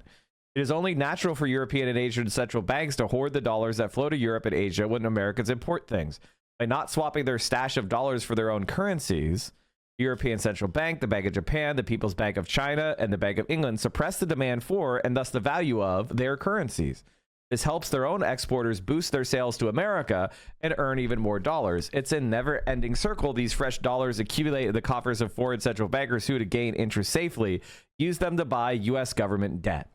Speaker 4: It is only natural for European and Asian central banks to hoard the dollars that flow to Europe and Asia when Americans import things. By not swapping their stash of dollars for their own currencies, the European Central Bank, the Bank of Japan, the People's Bank of China, and the Bank of England suppress the demand for, and thus the value of, their currencies. This helps their own exporters boost their sales to America and earn even more dollars. It's a never-ending circle. These fresh dollars accumulate in the coffers of foreign central bankers who, to gain interest safely, use them to buy U.S. government debt.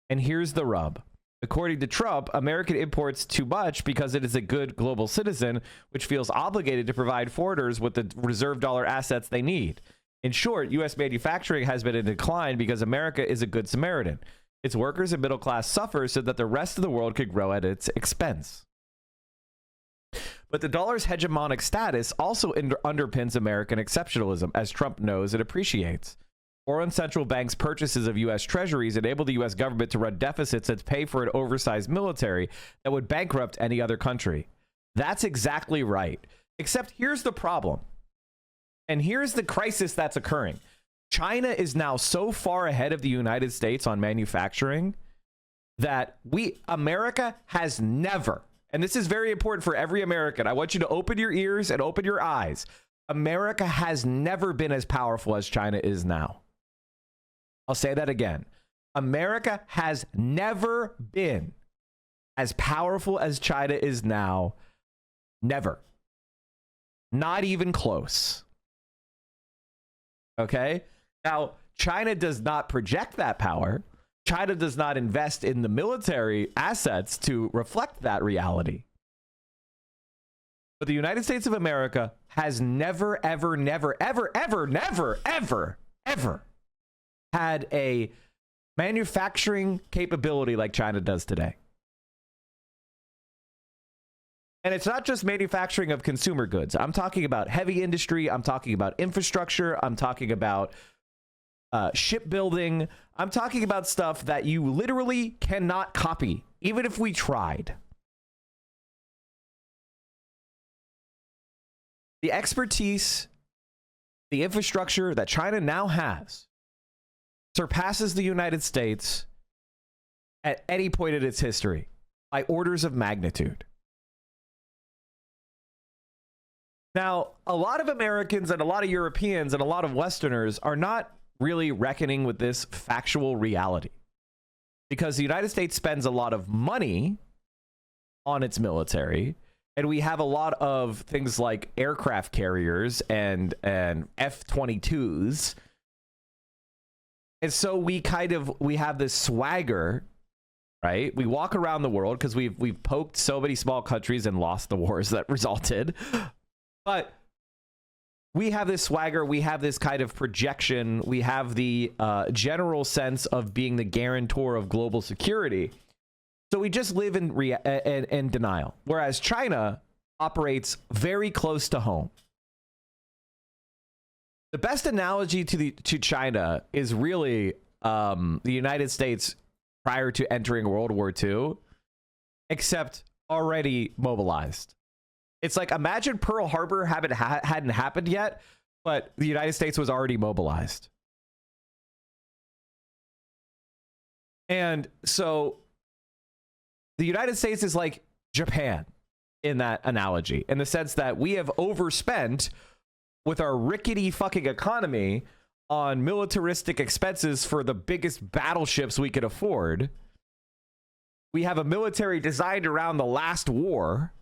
Speaker 4: And here's the rub. According to Trump, America imports too much because it is a good global citizen, which feels obligated to provide foreigners with the reserve dollar assets they need. In short, U.S. manufacturing has been in decline because America is a good Samaritan. Its workers and middle class suffer so that the rest of the world could grow at its expense. But the dollar's hegemonic status also underpins American exceptionalism, as Trump knows and appreciates. Foreign central banks' purchases of U.S. treasuries enable the U.S. government to run deficits and pay for an oversized military that would bankrupt any other country. That's exactly right. Except here's the problem. And here's the crisis that's occurring. China is now so far ahead of the United States on manufacturing that America has never, and this is very important for every American. I want you to open your ears and open your eyes. America has never been as powerful as China is now. I'll say that again. America has never been as powerful as China is now. Never. Not even close. Okay? Now, China does not project that power. China does not invest in the military assets to reflect that reality. But the United States of America has never, ever, never, ever, ever, never, ever, ever had a manufacturing capability like China does today. And it's not just manufacturing of consumer goods. I'm talking about heavy industry. I'm talking about infrastructure. I'm talking about shipbuilding. I'm talking about stuff that you literally cannot copy, even if we tried. The expertise, the infrastructure that China now has surpasses the United States at any point in its history by orders of magnitude. Now, a lot of Americans and a lot of Europeans and a lot of Westerners are not really reckoning with this factual reality because the United States spends a lot of money on its military, and we have a lot of things like aircraft carriers and F-22s. And so we have this swagger, right? We walk around the world because we've poked so many small countries and lost the wars that resulted. But we have this swagger, we have this kind of projection, we have the general sense of being the guarantor of global security. So we just live in denial, whereas China operates very close to home. The best analogy to China is really the United States prior to entering World War II, except already mobilized. It's like, imagine Pearl Harbor hadn't happened yet, but the United States was already mobilized. And so the United States is like Japan in that analogy, in the sense that we have overspent with our rickety fucking economy on militaristic expenses for the biggest battleships we could afford. We have a military designed around the last war.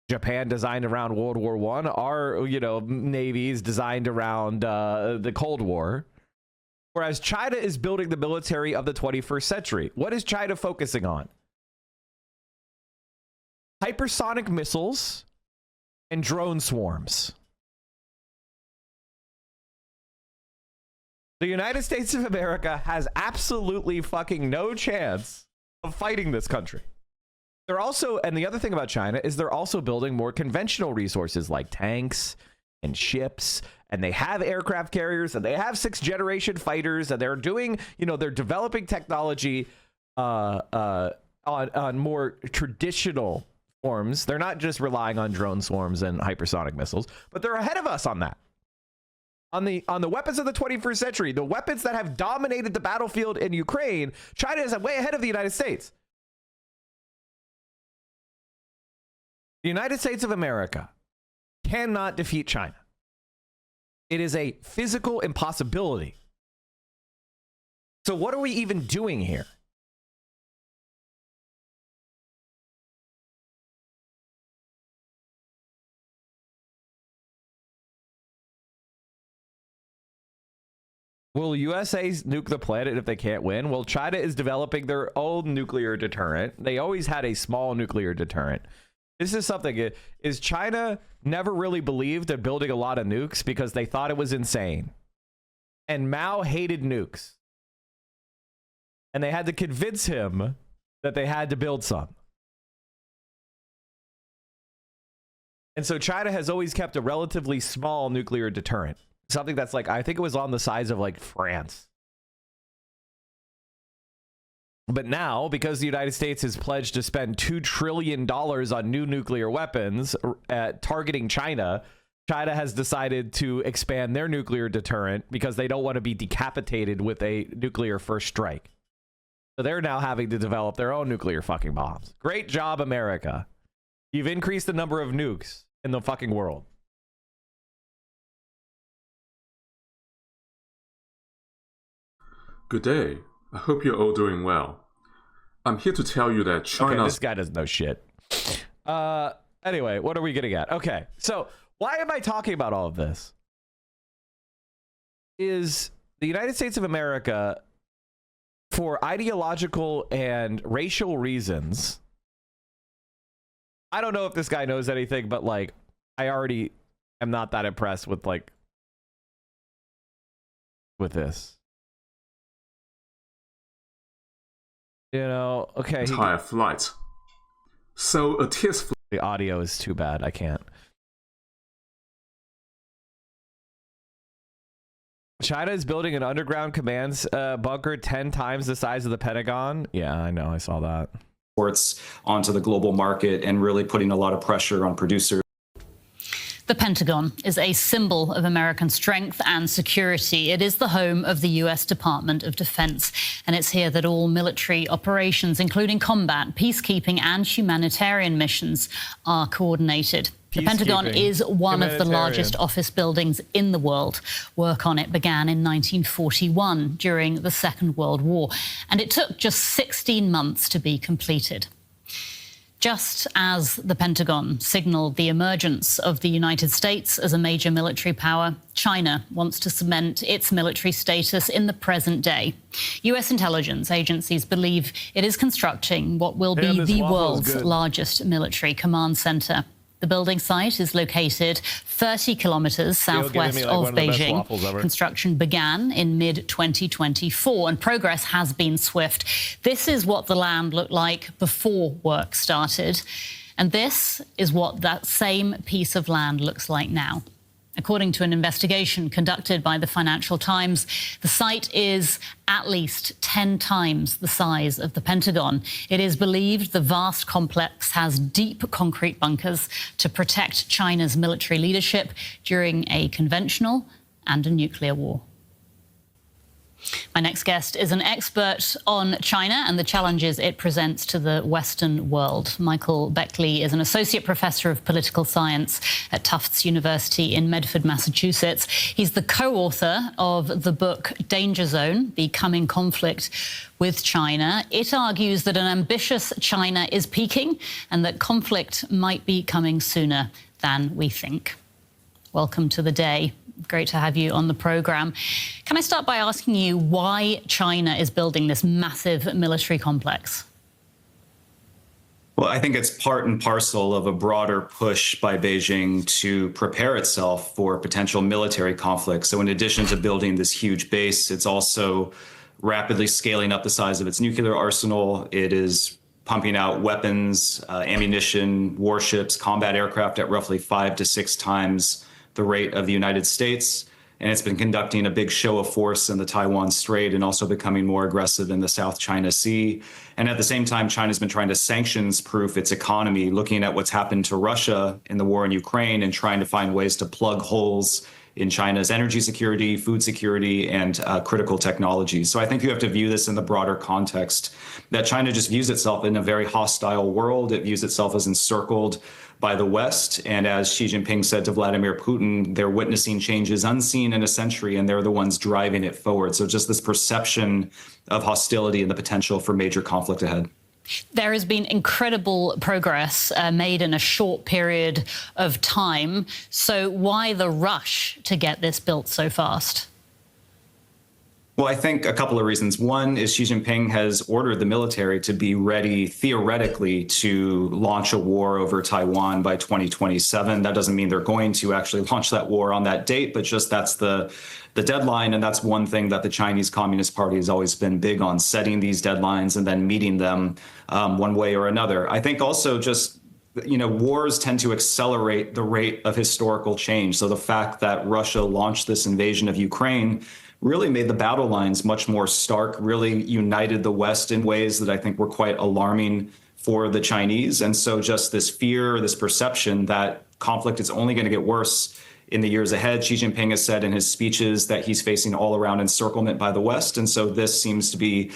Speaker 4: Japan designed around World War I. Our, Navy is designed around the Cold War. Whereas China is building the military of the 21st century. What is China focusing on? Hypersonic missiles and drone swarms. The United States of America has absolutely fucking no chance of fighting this country. They're also, and the other thing about China is they're also building more conventional resources like tanks and ships, and they have aircraft carriers, and they have 6th generation fighters, and they're doing, they're developing technology on more traditional forms. They're not just relying on drone swarms and hypersonic missiles, but they're ahead of us on that. On the weapons of the 21st century, the weapons that have dominated the battlefield in Ukraine, China is way ahead of the United States. The United States of America cannot defeat China. It is a physical impossibility. So what are we even doing here? Will USA nuke the planet if they can't win? Well, China is developing their own nuclear deterrent. They always had a small nuclear deterrent. This is something, is China never really believed in building a lot of nukes because they thought it was insane. And Mao hated nukes. And they had to convince him that they had to build some. And so China has always kept a relatively small nuclear deterrent. Something that's like, I think it was on the size of like France. But now, because the United States has pledged to spend $2 trillion on new nuclear weapons targeting China, China has decided to expand their nuclear deterrent because they don't want to be decapitated with a nuclear first strike. So they're now having to develop their own nuclear fucking bombs. Great job, America. You've increased the number of nukes in the fucking world.
Speaker 15: Good day. I hope you're all doing well. I'm here to tell you that China...
Speaker 4: Okay, this guy doesn't know shit. Anyway, what are we getting at? Okay, so why am I talking about all of this? Is the United States of America, for ideological and racial reasons... I don't know if this guy knows anything, but, like, I already am not that impressed with, like, with this. You know, okay.
Speaker 15: Entire flight. So a test...
Speaker 4: The audio is too bad. I can't. China is building an underground command bunker 10 times the size of the Pentagon. Yeah, I know. I saw that.
Speaker 16: Onto the global market and really putting a lot of pressure on producers.
Speaker 17: The Pentagon is a symbol of American strength and security. It is the home of the U.S. Department of Defense, and it's here that all military operations, including combat, peacekeeping and humanitarian missions, are coordinated. The Pentagon is one of the largest office buildings in the world. Work on it began in 1941 during the Second World War, and it took just 16 months to be completed. Just as the Pentagon signaled the emergence of the United States as a major military power, China wants to cement its military status in the present day. U.S. intelligence agencies believe it is constructing what will be the world's largest military command center. The building site is located 30 kilometers southwest of Beijing. Construction began in mid-2024 and progress has been swift. This is what the land looked like before work started. And this is what that same piece of land looks like now. According to an investigation conducted by the Financial Times, the site is at least 10 times the size of the Pentagon. It is believed the vast complex has deep concrete bunkers to protect China's military leadership during a conventional and a nuclear war. My next guest is an expert on China and the challenges it presents to the Western world. Michael Beckley is an associate professor of political science at Tufts University in Medford, Massachusetts. He's the co-author of the book Danger Zone: The Coming Conflict with China. It argues that an ambitious China is peaking and that conflict might be coming sooner than we think. Welcome to the day. Great to have you on the program. Can I start by asking you why China is building this massive military complex?
Speaker 16: Well, I think it's part and parcel of a broader push by Beijing to prepare itself for potential military conflict. So in addition to building this huge base, it's also rapidly scaling up the size of its nuclear arsenal. It is pumping out weapons, ammunition, warships, combat aircraft at roughly 5 to 6 times the rate of the United States. And it's been conducting a big show of force in the Taiwan Strait and also becoming more aggressive in the South China Sea. And at the same time, China's been trying to sanctions-proof its economy, looking at what's happened to Russia in the war in Ukraine and trying to find ways to plug holes in China's energy security, food security, and critical technologies. So I think you have to view this in the broader context that China just views itself in a very hostile world. It views itself as encircled by the West. And as Xi Jinping said to Vladimir Putin, they're witnessing changes unseen in a century, and they're the ones driving it forward. So just this perception of hostility and the potential for major conflict ahead.
Speaker 17: There has been incredible progress made in a short period of time. So why the rush to get this built so fast?
Speaker 16: Well, I think a couple of reasons. One is Xi Jinping has ordered the military to be ready, theoretically, to launch a war over Taiwan by 2027. That doesn't mean they're going to actually launch that war on that date, but just that's the deadline. And that's one thing that the Chinese Communist Party has always been big on, setting these deadlines and then meeting them one way or another. I think also just, you know, wars tend to accelerate the rate of historical change. So the fact that Russia launched this invasion of Ukraine really made the battle lines much more stark, really united the West in ways that I think were quite alarming for the Chinese. And so just this fear, this perception that conflict is only going to get worse in the years ahead. Xi Jinping has said in his speeches that he's facing all-around encirclement by the West. And so this seems to be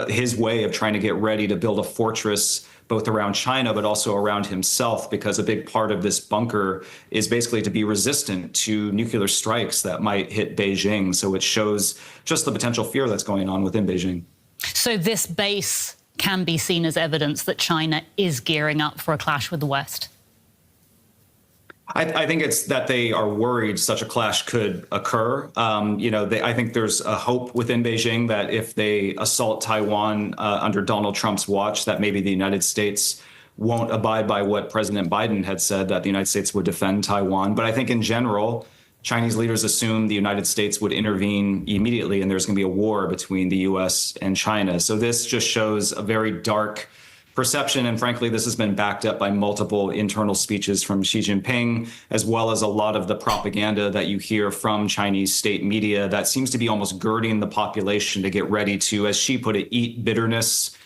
Speaker 16: his way of trying to get ready to build a fortress both around China, but also around himself, because a big part of this bunker is basically to be resistant to nuclear strikes that might hit Beijing. So it shows just the potential fear that's going on within Beijing.
Speaker 17: So this base can be seen as evidence that China is gearing up for a clash with the West?
Speaker 16: I think it's that they are worried such a clash could occur. I think there's a hope within Beijing that if they assault Taiwan under Donald Trump's watch, that maybe the United States won't abide by what President Biden had said, that the United States would defend Taiwan. But I think in general, Chinese leaders assumed the United States would intervene immediately and there's going to be a war between the U.S. and China. So this just shows a very dark perception. And frankly, this has been backed up by multiple internal speeches from Xi Jinping, as well as a lot of the propaganda that you hear from Chinese state media that seems to be almost girding the population to get ready to, as Xi put it, eat bitterness.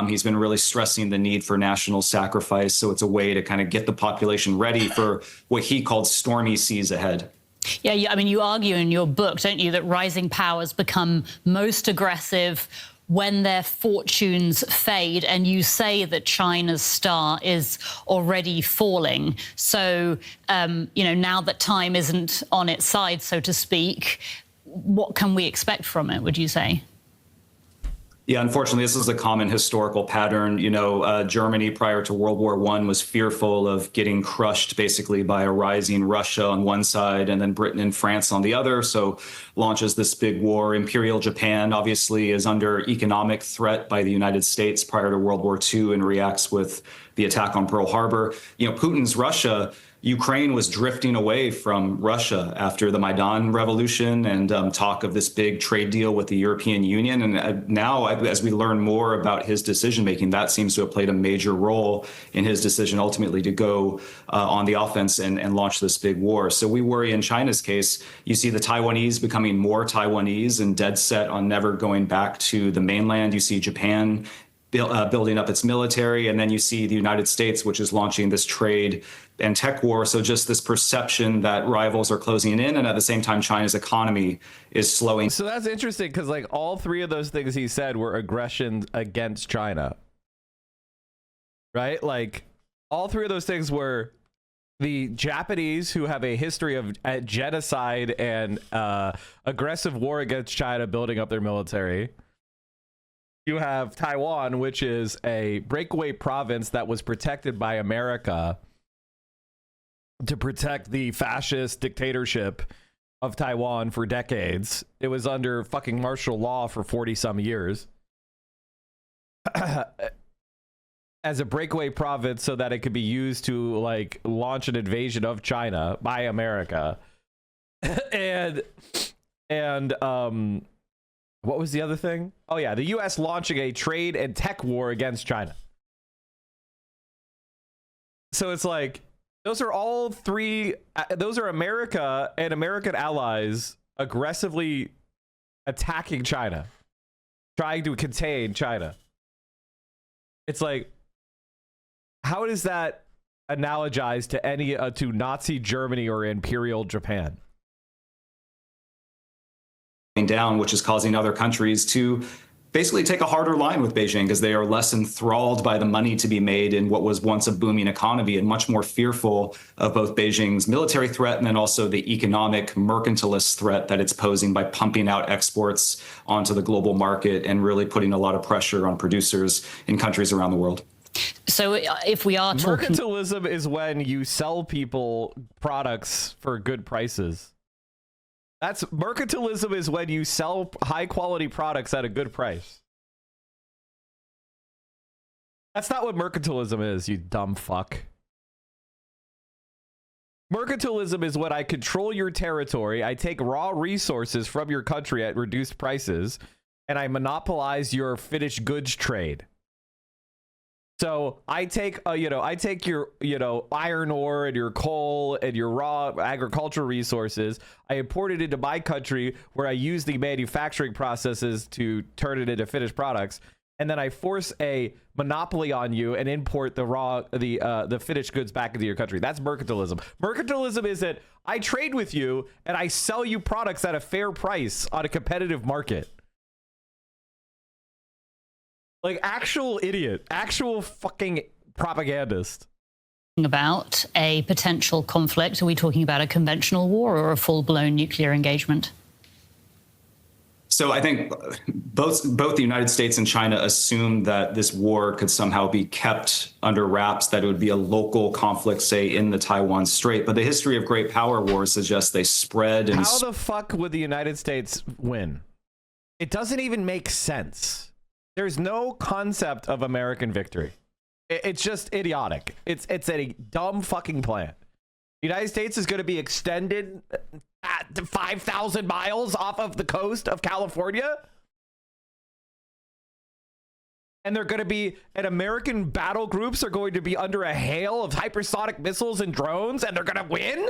Speaker 16: He's been really stressing the need for national sacrifice. So it's a way to kind of get the population ready for what he called stormy seas ahead.
Speaker 17: Yeah, I mean, you argue in your book, don't you, that rising powers become most aggressive when their fortunes fade, and you say that China's star is already falling. So, now that time isn't on its side, so to speak, what can we expect from it, would you say?
Speaker 16: Yeah, unfortunately, this is a common historical pattern. Germany prior to World War I was fearful of getting crushed basically by a rising Russia on one side and then Britain and France on the other. So launches this big war. Imperial Japan obviously is under economic threat by the United States prior to World War II and reacts with the attack on Pearl Harbor. Putin's Russia, Ukraine was drifting away from Russia after the Maidan revolution and talk of this big trade deal with the European Union. And now, as we learn more about his decision making, that seems to have played a major role in his decision ultimately to go on the offense and launch this big war. So we worry in China's case, you see the Taiwanese becoming more Taiwanese and dead set on never going back to the mainland. You see Japan building up its military, and then you see the United States, which is launching this trade and tech war. So just this perception that rivals are closing in, and at the same time, China's economy is slowing.
Speaker 4: So that's interesting, because like all three of those things he said were aggressions against China, right? Like all three of those things were the Japanese, who have a history of genocide and aggressive war against China, building up their military. You have Taiwan, which is a breakaway province that was protected by America to protect the fascist dictatorship of Taiwan for decades. It was under fucking martial law for 40 some years as a breakaway province so that it could be used to like launch an invasion of China by America. and what was the other thing? Oh yeah, the US launching a trade and tech war against China. So it's like, those are all three, those are America and American allies aggressively attacking China, trying to contain China. It's like, how does that analogize to any to Nazi Germany or Imperial Japan?
Speaker 16: Down, which is causing other countries to basically take a harder line with Beijing because they are less enthralled by the money to be made in what was once a booming economy and much more fearful of both Beijing's military threat and then also the economic mercantilist threat that it's posing by pumping out exports onto the global market and really putting a lot of pressure on producers in countries around the world.
Speaker 17: So if we are talking...
Speaker 4: Mercantilism is when you sell people products for good prices. That's mercantilism is when you sell high quality products at a good price. That's not what mercantilism is, you dumb fuck. Mercantilism is when I control your territory, I take raw resources from your country at reduced prices, and I monopolize your finished goods trade. So I take, your, iron ore and your coal and your raw agricultural resources. I import it into my country where I use the manufacturing processes to turn it into finished products. and then I force a monopoly on you and import the finished goods back into your country. That's mercantilism. Mercantilism is that I trade with you and I sell you products at a fair price on a competitive market. Like actual idiot, actual fucking propagandist.
Speaker 17: About a potential conflict? Are we talking about a conventional war or a full-blown nuclear engagement?
Speaker 16: So I think both the United States and China assume that this war could somehow be kept under wraps, that it would be a local conflict, say, in the Taiwan Strait. But the history of great power wars suggests they spread and...
Speaker 4: How the fuck would the United States win? It doesn't even make sense. There's no concept of American victory. It's just idiotic. It's a dumb fucking plan. The United States is going to be extended at 5,000 miles off of the coast of California. And they're going to be, and American battle groups are going to be under a hail of hypersonic missiles and drones, and they're going to win?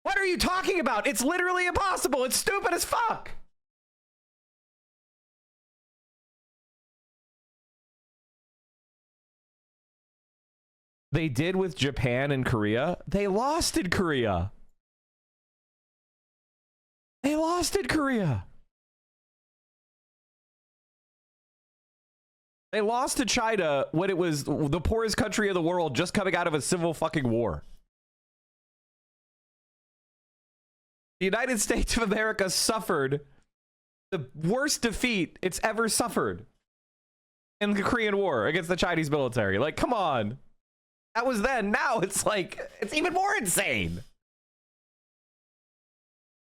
Speaker 4: What are you talking about? It's literally impossible. It's stupid as fuck. They did with Japan and Korea. They lost in Korea. They lost in Korea. They lost to China when it was the poorest country in the world, just coming out of a civil fucking war. The United States of America suffered the worst defeat it's ever suffered in the Korean War against the Chinese military. Like, come on. That was then. Now it's like, it's even more insane.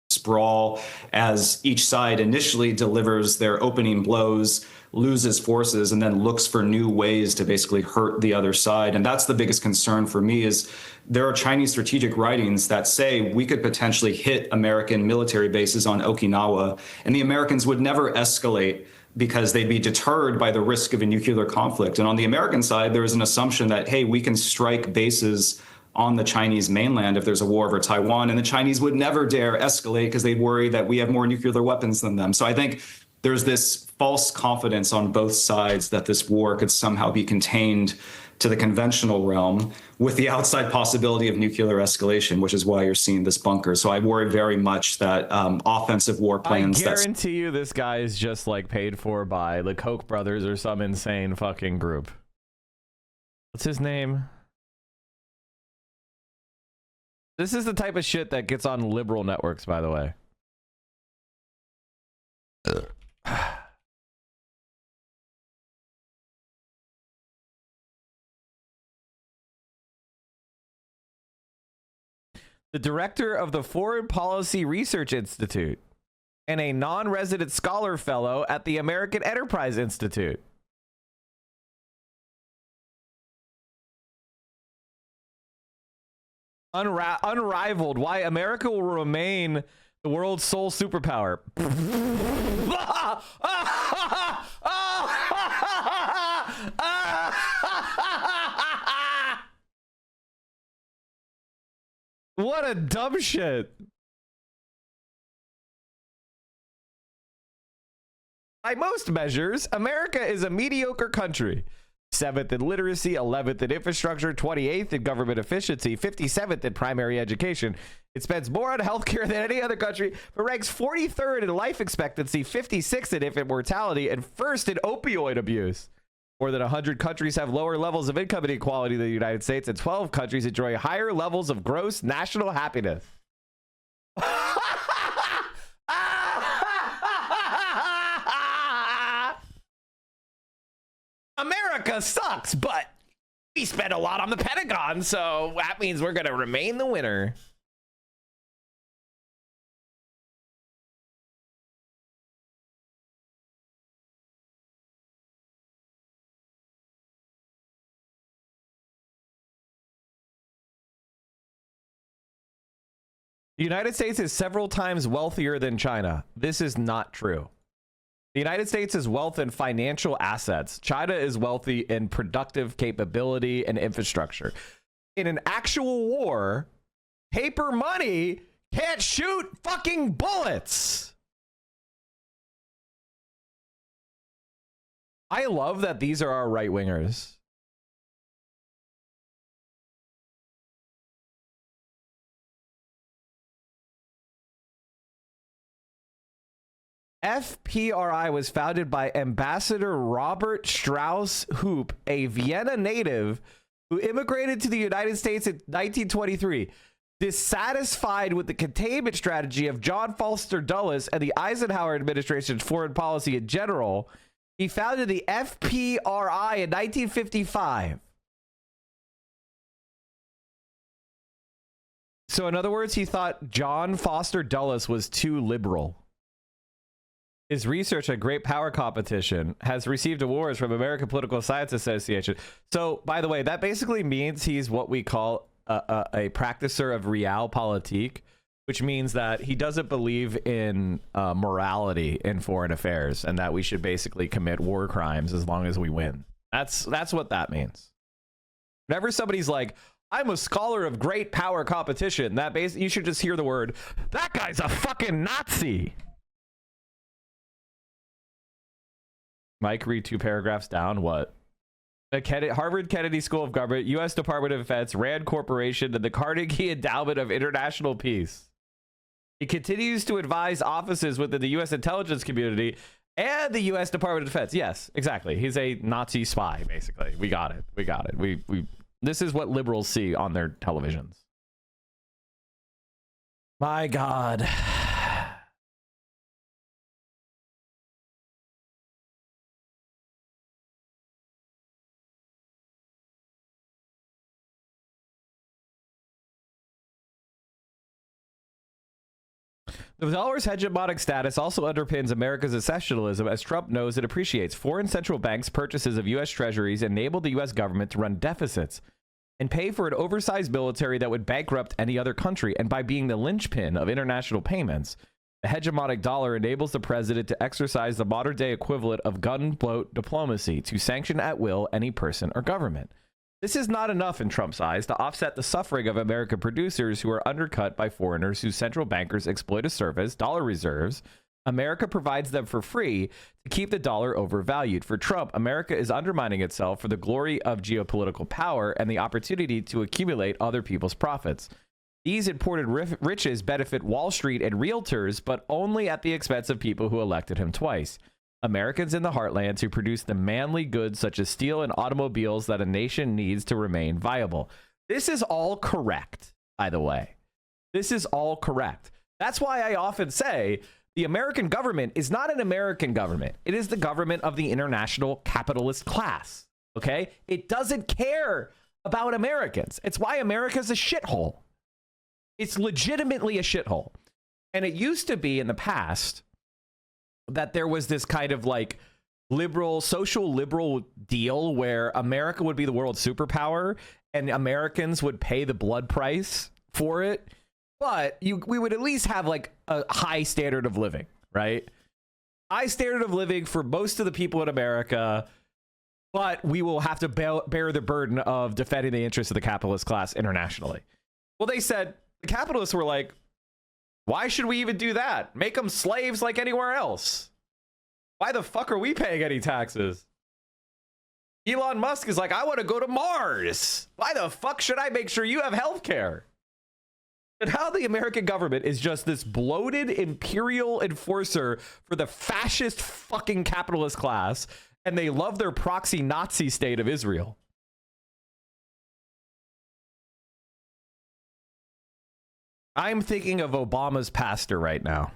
Speaker 16: Sprawl as each side initially delivers their opening blows, loses forces, and then looks for new ways to basically hurt the other side. And that's the biggest concern for me is there are Chinese strategic writings that say we could potentially hit American military bases on Okinawa, and the Americans would never escalate because they'd be deterred by the risk of a nuclear conflict. And on the American side, there is an assumption that, hey, we can strike bases on the Chinese mainland if there's a war over Taiwan, and the Chinese would never dare escalate because they'd worry that we have more nuclear weapons than them. So I think there's this false confidence on both sides that this war could somehow be contained to the conventional realm with the outside possibility of nuclear escalation, which is why you're seeing this bunker. So I worry very much that offensive war plans...
Speaker 4: I guarantee you this guy is just like paid for by the Koch brothers or some insane fucking group. What's his name? This is the type of shit that gets on liberal networks, by the way. The director of the Foreign Policy Research Institute and a non-resident scholar fellow at the American Enterprise Institute. Unrivaled, why America will remain the world's sole superpower. What a dumb shit. By most measures, America is a mediocre country. 7th in literacy, 11th in infrastructure, 28th in government efficiency, 57th in primary education. It spends more on healthcare than any other country, but ranks 43rd in life expectancy, 56th in infant mortality, and 1st in opioid abuse. More than 100 countries have lower levels of income inequality than the United States, and 12 countries enjoy higher levels of gross national happiness. America sucks, but we spend a lot on the Pentagon, so that means we're going to remain the winner. The United States is several times wealthier than China. This is not true. The United States is wealth in financial assets. China is wealthy in productive capability and infrastructure. In an actual war, paper money can't shoot fucking bullets. I love that these are our right wingers. FPRI was founded by Ambassador Robert Strauss Hoop, a Vienna native who immigrated to the United States in 1923. Dissatisfied with the containment strategy of John Foster Dulles and the Eisenhower administration's foreign policy in general, he founded the FPRI in 1955. So in other words, he thought John Foster Dulles was too liberal. His research on great power competition has received awards from American Political Science Association. So, by the way, that basically means he's what we call a practicer of realpolitik, which means that he doesn't believe in morality in foreign affairs and that we should basically commit war crimes as long as we win. That's what that means. Whenever somebody's like, I'm a scholar of great power competition, that basically you should just hear the word, that guy's a fucking Nazi. Mike, read 2 paragraphs down. What? The Harvard Kennedy School of Government, U.S. Department of Defense, Rand Corporation, and the Carnegie Endowment of International Peace. He continues to advise offices within the U.S. intelligence community and the U.S. Department of Defense. Yes, exactly. He's a Nazi spy, basically. We got it. We got it. This is what liberals see on their televisions. My God. The dollar's hegemonic status also underpins America's exceptionalism, as Trump knows it appreciates. Foreign central banks' purchases of U.S. treasuries enabled the U.S. government to run deficits and pay for an oversized military that would bankrupt any other country. And by being the linchpin of international payments, the hegemonic dollar enables the president to exercise the modern-day equivalent of gunboat diplomacy to sanction at will any person or government. This is not enough in Trump's eyes to offset the suffering of American producers who are undercut by foreigners whose central bankers exploit a service, dollar reserves, America provides them for free to keep the dollar overvalued. For Trump, America is undermining itself for the glory of geopolitical power and the opportunity to accumulate other people's profits. These imported riches benefit Wall Street and realtors, but only at the expense of people who elected him twice. Americans in the heartlands who produce the manly goods such as steel and automobiles that a nation needs to remain viable. This is all correct, by the way. This is all correct. That's why I often say the American government is not an American government. It is the government of the international capitalist class. Okay? It doesn't care about Americans. It's why America's a shithole. It's legitimately a shithole. And it used to be in the past that there was this kind of like social liberal deal where America would be the world superpower and Americans would pay the blood price for it. But we would at least have like a high standard of living, right? High standard of living for most of the people in America, but we will have to bear the burden of defending the interests of the capitalist class internationally. Well, they said, the capitalists were like, why should we even do that? Make them slaves like anywhere else. Why the fuck are we paying any taxes? Elon Musk is like, I want to go to Mars. Why the fuck should I make sure you have health care? And how the American government is just this bloated imperial enforcer for the fascist fucking capitalist class, and they love their proxy Nazi state of Israel. I'm thinking of Obama's pastor right now.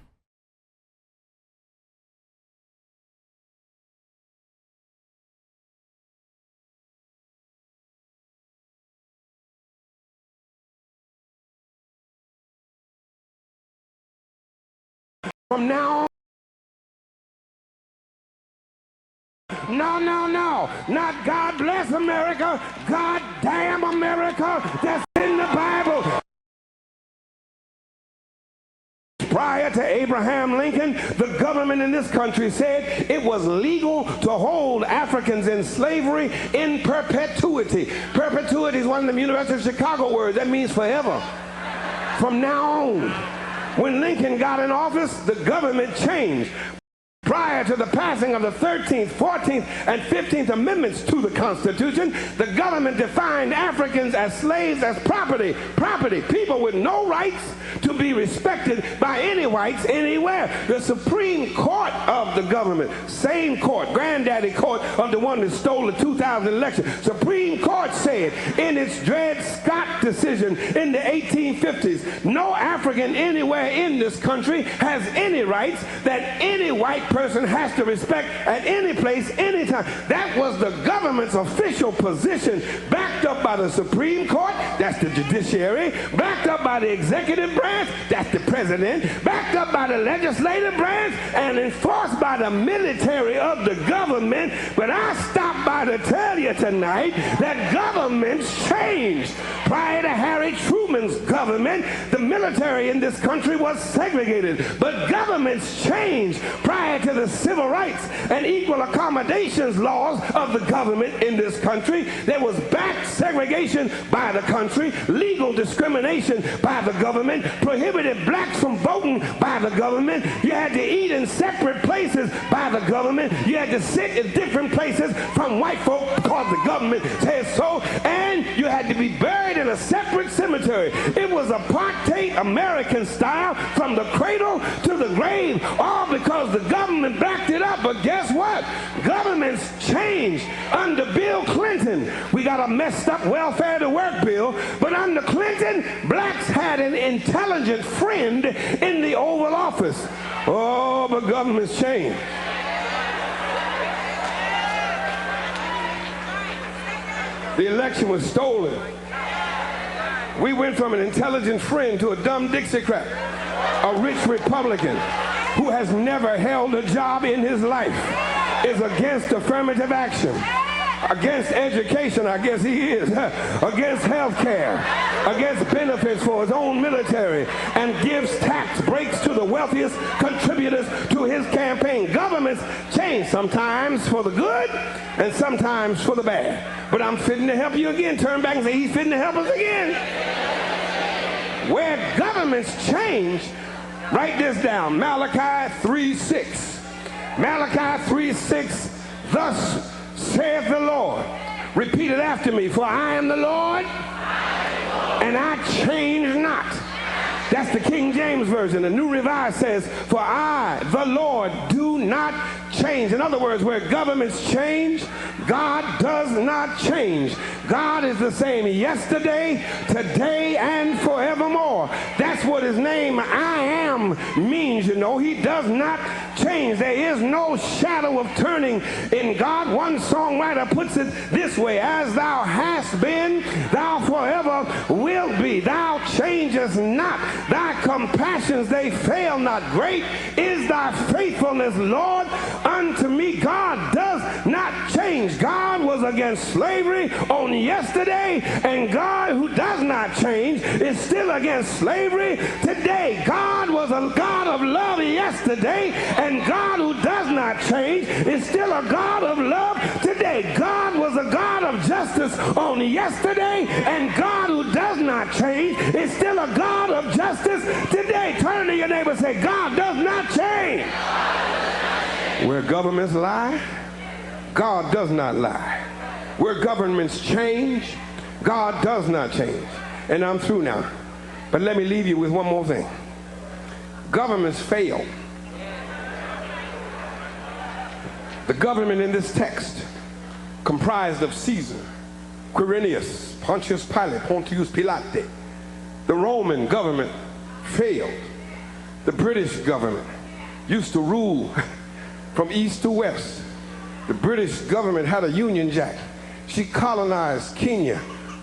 Speaker 18: From now on, no, not God bless America, God damn America, that's in the Bible. Prior to Abraham Lincoln, the government in this country said it was legal to hold Africans in slavery in perpetuity. Perpetuity is one of the University of Chicago words. That means forever. From now on, when Lincoln got in office, the government changed. prior to the passing of the 13th, 14th, and 15th Amendments to the Constitution, the government defined Africans as slaves, as property, people with no rights to be respected by any whites anywhere. The Supreme Court of the government, same court, granddaddy court of the one that stole the 2000 election, Supreme Court said in its Dred Scott decision in the 1850s, no African anywhere in this country has any rights that any white person has to respect at any place, anytime. That was the government's official position, backed up by the Supreme Court, that's the judiciary, backed up by the executive branch, that's the president, backed up by the legislative branch, and enforced by the military of the government. But I stopped by to tell you tonight that governments changed. Prior to Harry Truman's government, the military in this country was segregated. But governments changed prior to the civil rights and equal accommodations laws of the government in this country. There was back segregation by the country, legal discrimination by the government, prohibited blacks from voting by the government. You had to eat in separate places by the government. You had to sit in different places from white folk because the government said so. And you had to be buried in a separate cemetery. It was apartheid American style from the cradle to the grave, all because the government backed it up. But guess what? Governments changed. Under Bill Clinton, we got a messed up welfare to work bill, but under Clinton, blacks had an intelligent friend in the Oval Office. Oh, but governments changed. The election was stolen. We went from an intelligent friend to a dumb Dixiecrat, a rich Republican who has never held a job in his life, is against affirmative action, against education, I guess he is, against health care, against benefits for his own military, and gives tax breaks to the wealthiest contributors to his campaign. Governments change, sometimes for the good and sometimes for the bad. But I'm fitting to help you again. Turn back and say, he's fitting to help us again. Where governments change, write this down, Malachi 3:6. Malachi 3:6, thus saith the Lord. Repeat it after me. For I am the Lord, and I change not. That's the King James Version. The New Revised says, for I, the Lord, do not change. In other words, where governments change, God does not change. God is the same yesterday, today, and forevermore. That's what his name I am means, you know. He does not change. There is no shadow of turning in God. One songwriter puts it this way, as thou hast been, thou forever wilt be. Thou changest not. Thy compassions, they fail not. Great is thy faithfulness, Lord, unto me. God does not change. God was against slavery on yesterday, and God, who does not change, is still against slavery today. God was a God of love yesterday, and God, who does not change, is still a God of love today. God was a God of justice on yesterday, and God, who does not change, is still a God of justice today. Turn to your neighbor and say, God does not change. Where governments lie, God does not lie. Where governments change, God does not change. And I'm through now. But let me leave you with one more thing. Governments fail. The government in this text, comprised of Caesar, Quirinius, Pontius Pilate, Pontius Pilate. The Roman government failed. The British government used to rule from east to west. The British government had a Union Jack. She colonized Kenya,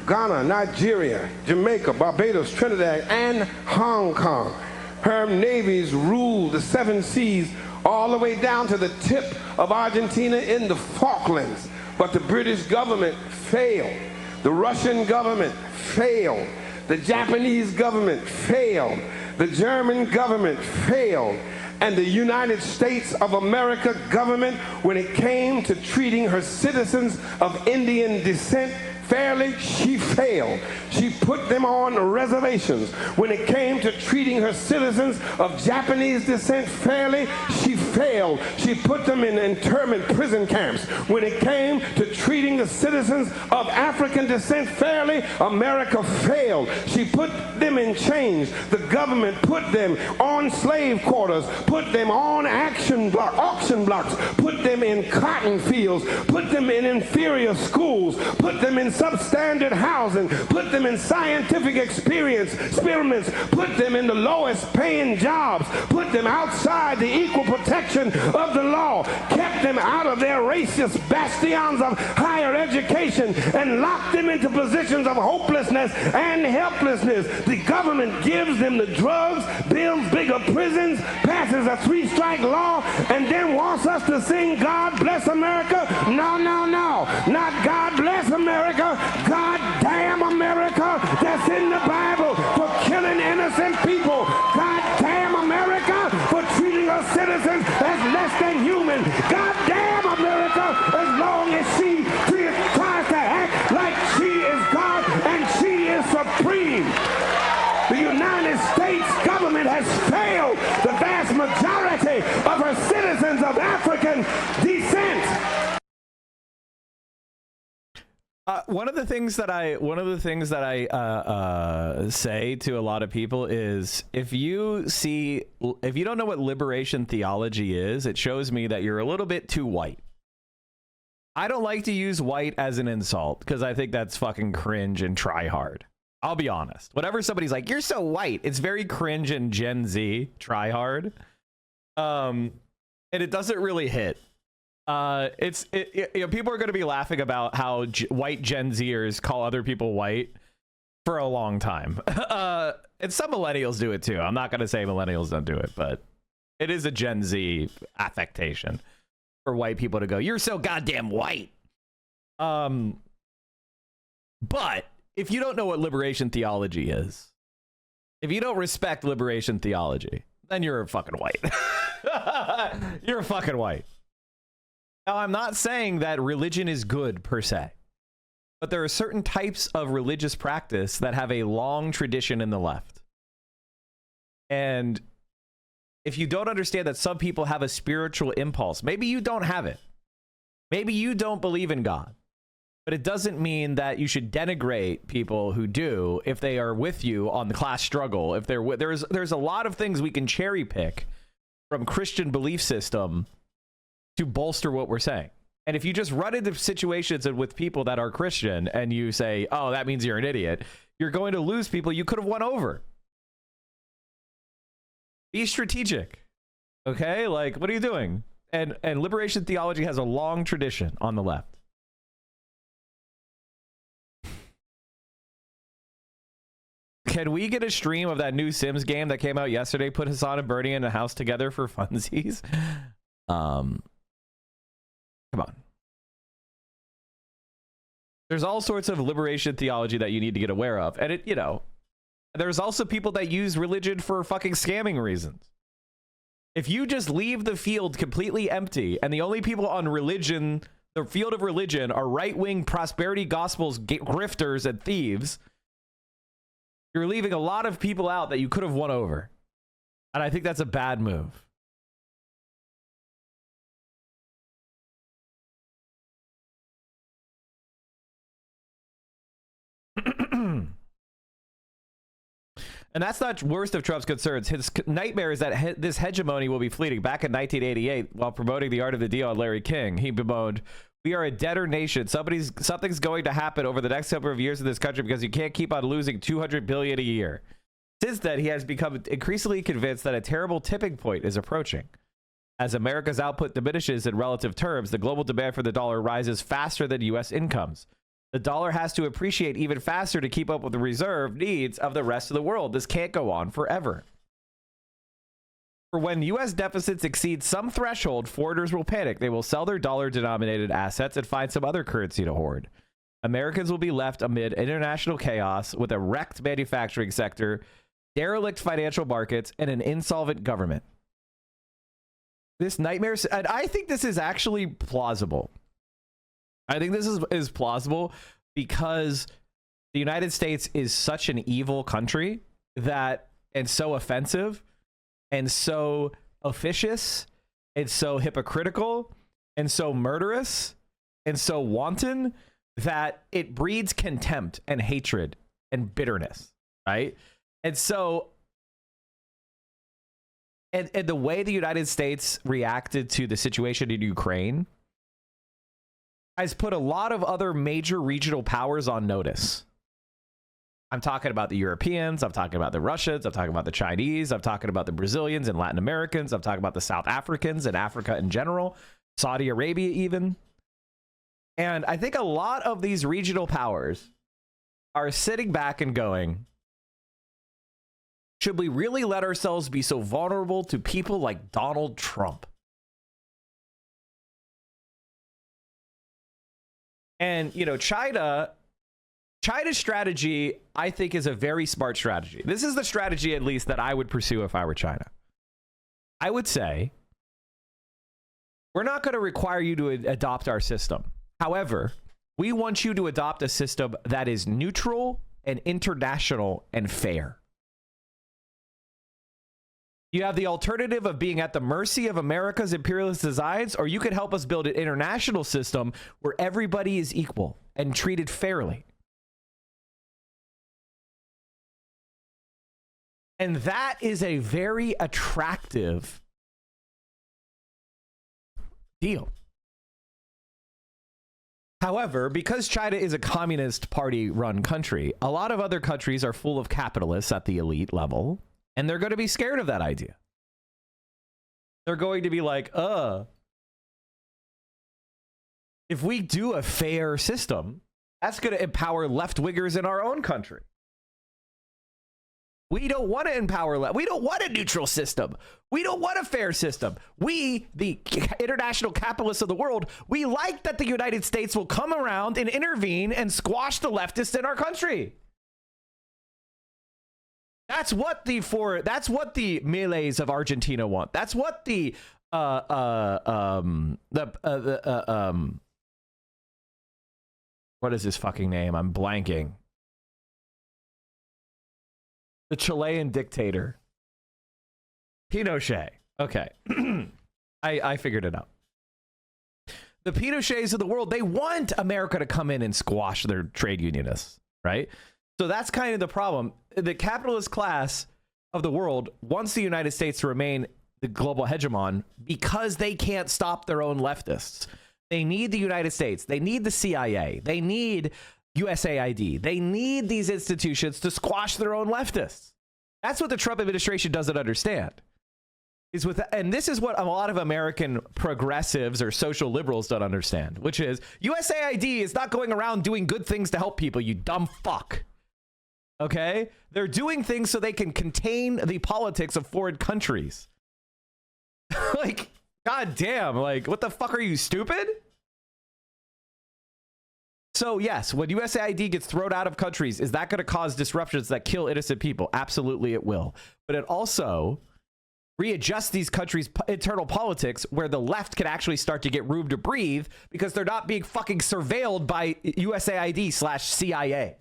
Speaker 18: Ghana, Nigeria, Jamaica, Barbados, Trinidad, and Hong Kong. Her navies ruled the 7 seas all the way down to the tip of Argentina in the Falklands. But the British government failed. The Russian government failed. The Japanese government failed. The German government failed. And the United States of America government, when it came to treating her citizens of Indian descent, fairly, she failed. She put them on reservations. When it came to treating her citizens of Japanese descent fairly, she failed. She put them in internment prison camps. When it came to treating the citizens of African descent fairly, America failed. She put them in chains. The government put them on slave quarters, put them on auction blocks, put them in cotton fields, put them in inferior schools, put them in substandard housing, put them in scientific experiments, put them in the lowest paying jobs, put them outside the equal protection of the law, kept them out of their racist bastions of higher education, and locked them into positions of hopelessness and helplessness. The government gives them the drugs, builds bigger prisons, passes a 3-strike law, and then wants us to sing God Bless America? No, no, no. Not God Bless America. God damn America. That's in the Bible for killing innocent people. God damn America for treating her citizens as less than human. God damn America as long as she tries to act like she is God and she is supreme. The United States government has failed the vast majority of her citizens of African descent.
Speaker 4: One of the things that I say to a lot of people is, if you don't know what liberation theology is, it shows me that you're a little bit too white. I don't like to use white as an insult because I think that's fucking cringe and try hard. I'll be honest. Whenever somebody's like, you're so white, it's very cringe and Gen Z try hard. And it doesn't really hit. You know, people are going to be laughing about how white Gen Zers call other people white for a long time. And some millennials do it too. I'm not going to say millennials don't do it, but it is a Gen Z affectation for white people to go, you're so goddamn white. But if you don't know what liberation theology is, if you don't respect liberation theology, then you're fucking white. You're fucking white. Now, I'm not saying that religion is good per se, but there are certain types of religious practice that have a long tradition in the left. And if you don't understand that some people have a spiritual impulse, maybe you don't have it. Maybe you don't believe in God. But it doesn't mean that you should denigrate people who do if they are with you on the class struggle. If there's a lot of things we can cherry pick from Christian belief system to bolster what we're saying. And if you just run into situations with people that are Christian and you say, oh, that means you're an idiot, you're going to lose people you could have won over. Be strategic. Okay? Like, what are you doing? And liberation theology has a long tradition on the left. Can we get a stream of that new Sims game that came out yesterday? Put Hassan and Bernie in a house together for funsies. Come on. There's all sorts of liberation theology that you need to get aware of. And it, you know, there's also people that use religion for fucking scamming reasons. If you just leave the field completely empty and the only people on religion, the field of religion, are right-wing prosperity gospels, grifters, and thieves, you're leaving a lot of people out that you could have won over. And I think that's a bad move. And that's not worst of Trump's concerns. His nightmare is that this hegemony will be fleeting. Back in 1988, while promoting The Art of the Deal on Larry King, he bemoaned, "We are a debtor nation. Something's going to happen over the next couple of years in this country because you can't keep on losing $200 billion a year." Since then, he has become increasingly convinced that a terrible tipping point is approaching. As America's output diminishes in relative terms, the global demand for the dollar rises faster than U.S. incomes. The dollar has to appreciate even faster to keep up with the reserve needs of the rest of the world. This can't go on forever. For when U.S. deficits exceed some threshold, foreigners will panic. They will sell their dollar-denominated assets and find some other currency to hoard. Americans will be left amid international chaos with a wrecked manufacturing sector, derelict financial markets, and an insolvent government. This nightmare, and I think this is actually plausible. I think this is plausible because the United States is such an evil country that, and so offensive and so officious and so hypocritical and so murderous and so wanton that it breeds contempt and hatred and bitterness, right? And so, and the way the United States reacted to the situation in Ukraine has put a lot of other major regional powers on notice. I'm talking about the Europeans, I'm talking about the Russians, I'm talking about the Chinese, I'm talking about the Brazilians and Latin Americans, I'm talking about the South Africans and Africa in general, Saudi Arabia even. And I think a lot of these regional powers are sitting back and going, should we really let ourselves be so vulnerable to people like Donald Trump? And, you know, China's strategy, I think, is a very smart strategy. This is the strategy, at least, that I would pursue if I were China. I would say, we're not going to require you to adopt our system. However, we want you to adopt a system that is neutral and international and fair. You have the alternative of being at the mercy of America's imperialist designs, or you could help us build an international system where everybody is equal and treated fairly. And that is a very attractive deal. However, because China is a communist party-run country, a lot of other countries are full of capitalists at the elite level, and they're going to be scared of that idea. They're going to be like, if we do a fair system, that's going to empower left-wingers in our own country. We don't want to empower we don't want a neutral system. We don't want a fair system. We, the international capitalists of the world, we like that the United States will come around and intervene and squash the leftists in our country. That's what the Malays of Argentina want. That's what what is his fucking name? I'm blanking. The Chilean dictator. Pinochet. Okay. I figured it out. The Pinochets of the world, they want America to come in and squash their trade unionists, right? So that's kind of the problem. The capitalist class of the world wants the United States to remain the global hegemon because they can't stop their own leftists. They need the United States. They need the CIA. They need USAID. They need these institutions to squash their own leftists. That's what the Trump administration doesn't understand. And this is what a lot of American progressives or social liberals don't understand, which is USAID is not going around doing good things to help people, you dumb fuck. Okay? They're doing things so they can contain the politics of foreign countries. Like, goddamn, like, what the fuck, are you stupid? So yes, when USAID gets thrown out of countries, is that going to cause disruptions that kill innocent people? Absolutely it will. But it also readjusts these countries' internal politics where the left can actually start to get room to breathe because they're not being fucking surveilled by USAID/CIA.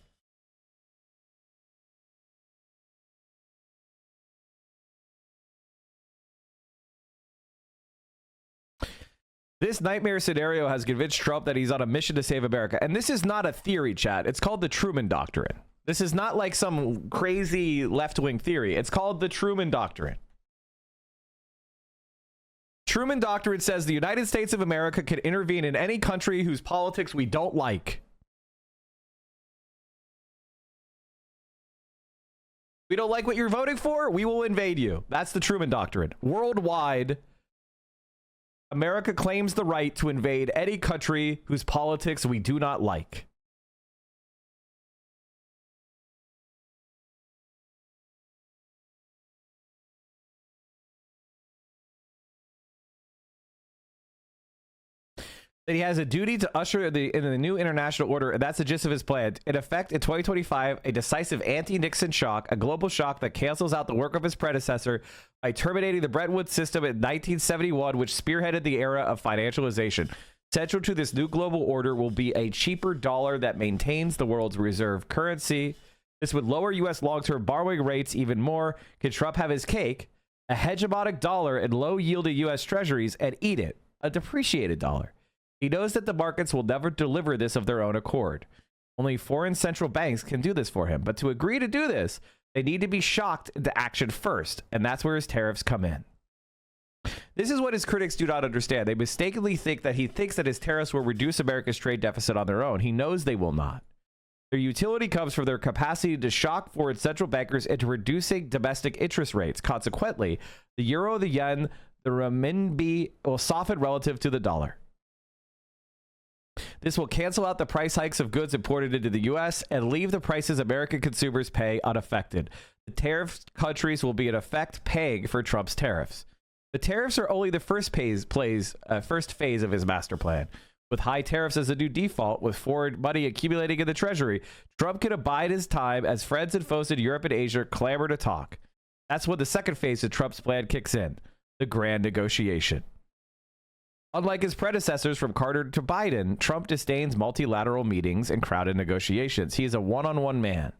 Speaker 4: This nightmare scenario has convinced Trump that he's on a mission to save America. And this is not a theory, chat. It's called the Truman Doctrine. This is not like some crazy left-wing theory. It's called the Truman Doctrine. Truman Doctrine says the United States of America can intervene in any country whose politics we don't like. We don't like what you're voting for? We will invade you. That's the Truman Doctrine. Worldwide, America claims the right to invade any country whose politics we do not like. That he has a duty to usher in the new international order, and that's the gist of his plan. In effect, in 2025, a decisive anti-Nixon shock, a global shock that cancels out the work of his predecessor by terminating the Bretton Woods system in 1971, which spearheaded the era of financialization. Central to this new global order will be a cheaper dollar that maintains the world's reserve currency. This would lower U.S. long-term borrowing rates even more. Can Trump have his cake, a hegemonic dollar and low-yielding U.S. treasuries, and eat it, a depreciated dollar? He knows that the markets will never deliver this of their own accord. Only foreign central banks can do this for him. But to agree to do this, they need to be shocked into action first, and that's where his tariffs come in. This is what his critics do not understand. They mistakenly think that he thinks that his tariffs will reduce America's trade deficit on their own. He knows they will not. Their utility comes from their capacity to shock foreign central bankers into reducing domestic interest rates. Consequently, the euro, the yen, the renminbi will soften relative to the dollar. This will cancel out the price hikes of goods imported into the U.S. and leave the prices American consumers pay unaffected. The tariff countries will be in effect paying for Trump's tariffs. The tariffs are only the first phase of his master plan. With high tariffs as a new default, with foreign money accumulating in the Treasury, Trump can abide his time as friends and foes in Europe and Asia clamor to talk. That's when the second phase of Trump's plan kicks in, the grand negotiation. Unlike his predecessors from Carter to Biden, Trump disdains multilateral meetings and crowded negotiations. He is a one-on-one man.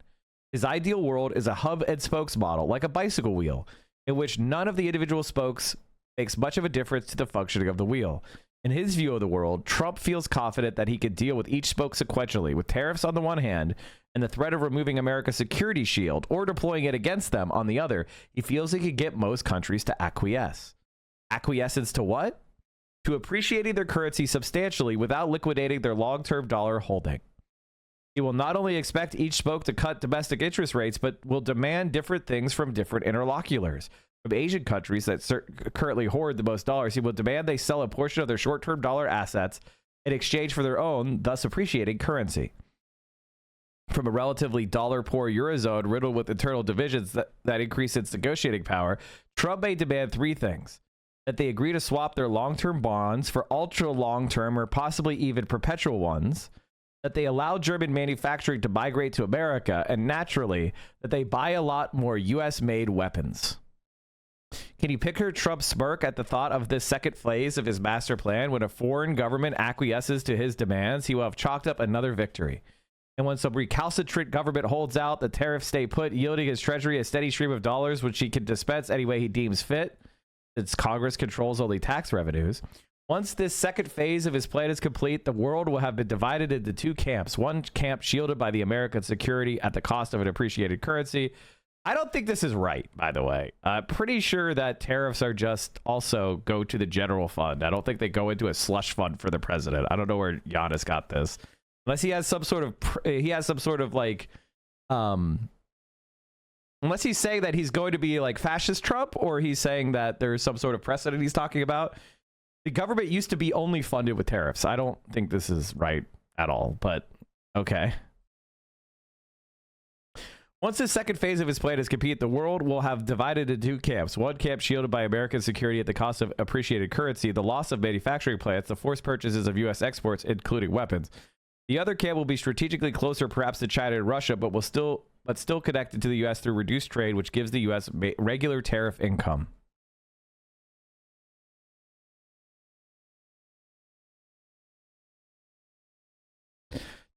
Speaker 4: His ideal world is a hub and spokes model, like a bicycle wheel, in which none of the individual spokes makes much of a difference to the functioning of the wheel. In his view of the world, Trump feels confident that he could deal with each spoke sequentially, with tariffs on the one hand and the threat of removing America's security shield or deploying it against them on the other. He feels he could get most countries to acquiesce. Acquiescence to what? To appreciating their currency substantially without liquidating their long-term dollar holding. He will not only expect each spoke to cut domestic interest rates, but will demand different things from different interlocutors. From Asian countries that currently hoard the most dollars, he will demand they sell a portion of their short-term dollar assets in exchange for their own, thus appreciating currency. From a relatively dollar-poor Eurozone riddled with internal divisions that increase its negotiating power, Trump may demand three things: that they agree to swap their long-term bonds for ultra-long-term or possibly even perpetual ones, that they allow German manufacturing to migrate to America, and naturally, that they buy a lot more US-made weapons. Can you picture Trump's smirk at the thought of this second phase of his master plan? When a foreign government acquiesces to his demands, he will have chalked up another victory. And when some recalcitrant government holds out, the tariffs stay put, yielding his treasury a steady stream of dollars, which he can dispense any way he deems fit, since Congress controls only tax revenues. Once this second phase of his plan is complete, the world will have been divided into two camps. One camp shielded by the American security at the cost of an appreciated currency. I don't think this is right, by the way. I'm pretty sure that tariffs are just also go to the general fund. I don't think they go into a slush fund for the president. I don't know where Yanis got this. Unless he has some sort of, like, unless he's saying that he's going to be like fascist Trump, or he's saying that there's some sort of precedent he's talking about. The government used to be only funded with tariffs. I don't think this is right at all, but okay. Once the second phase of his plan is complete, the world will have divided into two camps. One camp shielded by American security at the cost of appreciated currency, the loss of manufacturing plants, the forced purchases of U.S. exports, including weapons. The other camp will be strategically closer, perhaps to China and Russia, but still connected to the U.S. through reduced trade, which gives the U.S. regular tariff income.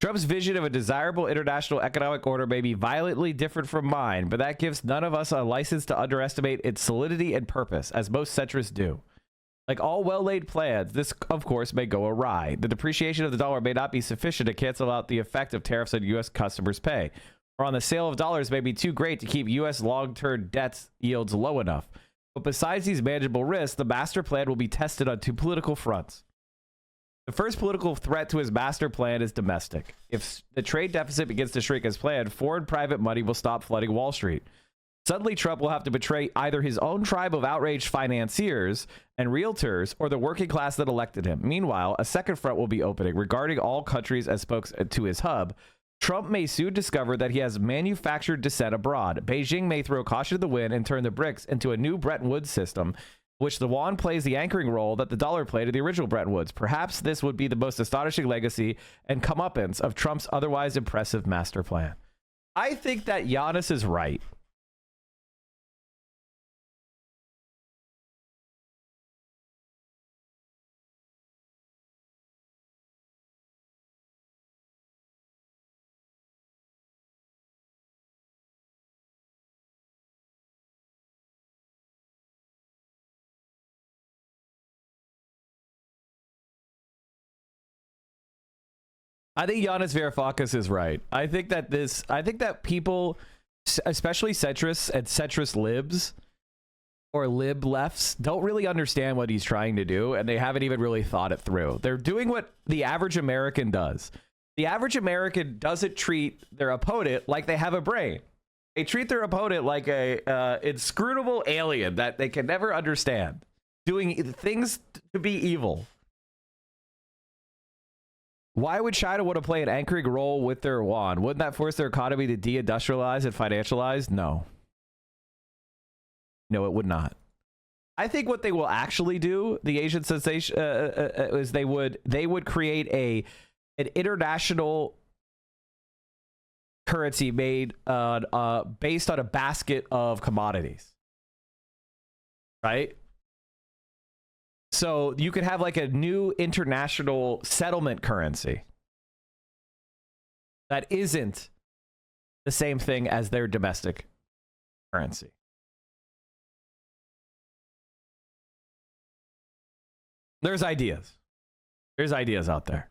Speaker 4: Trump's vision of a desirable international economic order may be violently different from mine, but that gives none of us a license to underestimate its solidity and purpose, as most centrists do. Like all well-laid plans, this, of course, may go awry. The depreciation of the dollar may not be sufficient to cancel out the effect of tariffs on U.S. customers' pay, or on the sale of dollars may be too great to keep U.S. long-term debt yields low enough. But besides these manageable risks, the master plan will be tested on two political fronts. The first political threat to his master plan is domestic. If the trade deficit begins to shrink as planned, foreign private money will stop flooding Wall Street. Suddenly, Trump will have to betray either his own tribe of outraged financiers and realtors or the working class that elected him. Meanwhile, a second front will be opening. Regarding all countries as spokes to his hub, Trump may soon discover that he has manufactured dissent abroad. Beijing may throw caution to the wind and turn the BRICS into a new Bretton Woods system, which the yuan plays the anchoring role that the dollar played in the original Bretton Woods. Perhaps this would be the most astonishing legacy and comeuppance of Trump's otherwise impressive master plan. I think that Yanis is right. I think Yanis Varoufakus is right. I think that people, especially centrists and centrist libs or lib lefts, don't really understand what he's trying to do, and they haven't even really thought it through. They're doing what the average American does. The average American doesn't treat their opponent like they have a brain. They treat their opponent like a inscrutable alien that they can never understand, doing things to be evil. Why would China want to play an anchoring role with their yuan? Wouldn't that force their economy to deindustrialize and financialize? No. No, it would not. I think what they will actually do, the Asian sensation, is they would create an international currency made based on a basket of commodities, right? So you could have like a new international settlement currency that isn't the same thing as their domestic currency. There's ideas. There's ideas out there.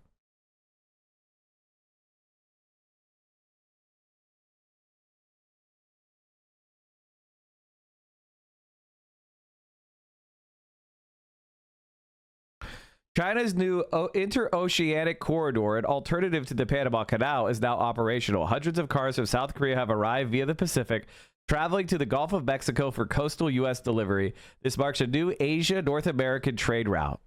Speaker 4: China's new interoceanic corridor, an alternative to the Panama Canal, is now operational. Hundreds of cars from South Korea have arrived via the Pacific, traveling to the Gulf of Mexico for coastal U.S. delivery. This marks a new Asia-North American trade route.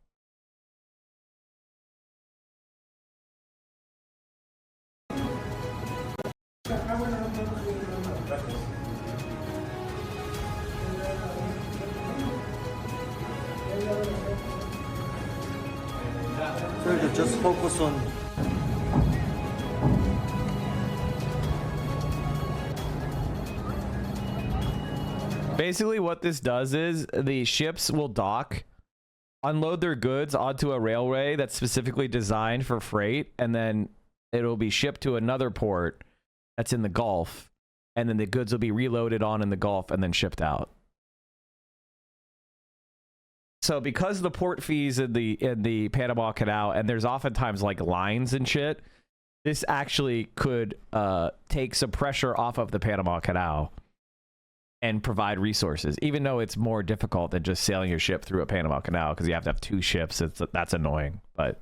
Speaker 19: Just focus on.
Speaker 4: Basically, what this does is the ships will dock, unload their goods onto a railway that's specifically designed for freight, and then it'll be shipped to another port that's in the Gulf, and then the goods will be reloaded on in the Gulf and then shipped out. So because of the port fees in the Panama Canal, and there's oftentimes like lines and shit, this actually could take some pressure off of the Panama Canal and provide resources, even though it's more difficult than just sailing your ship through a Panama Canal because you have to have two ships. That's annoying, but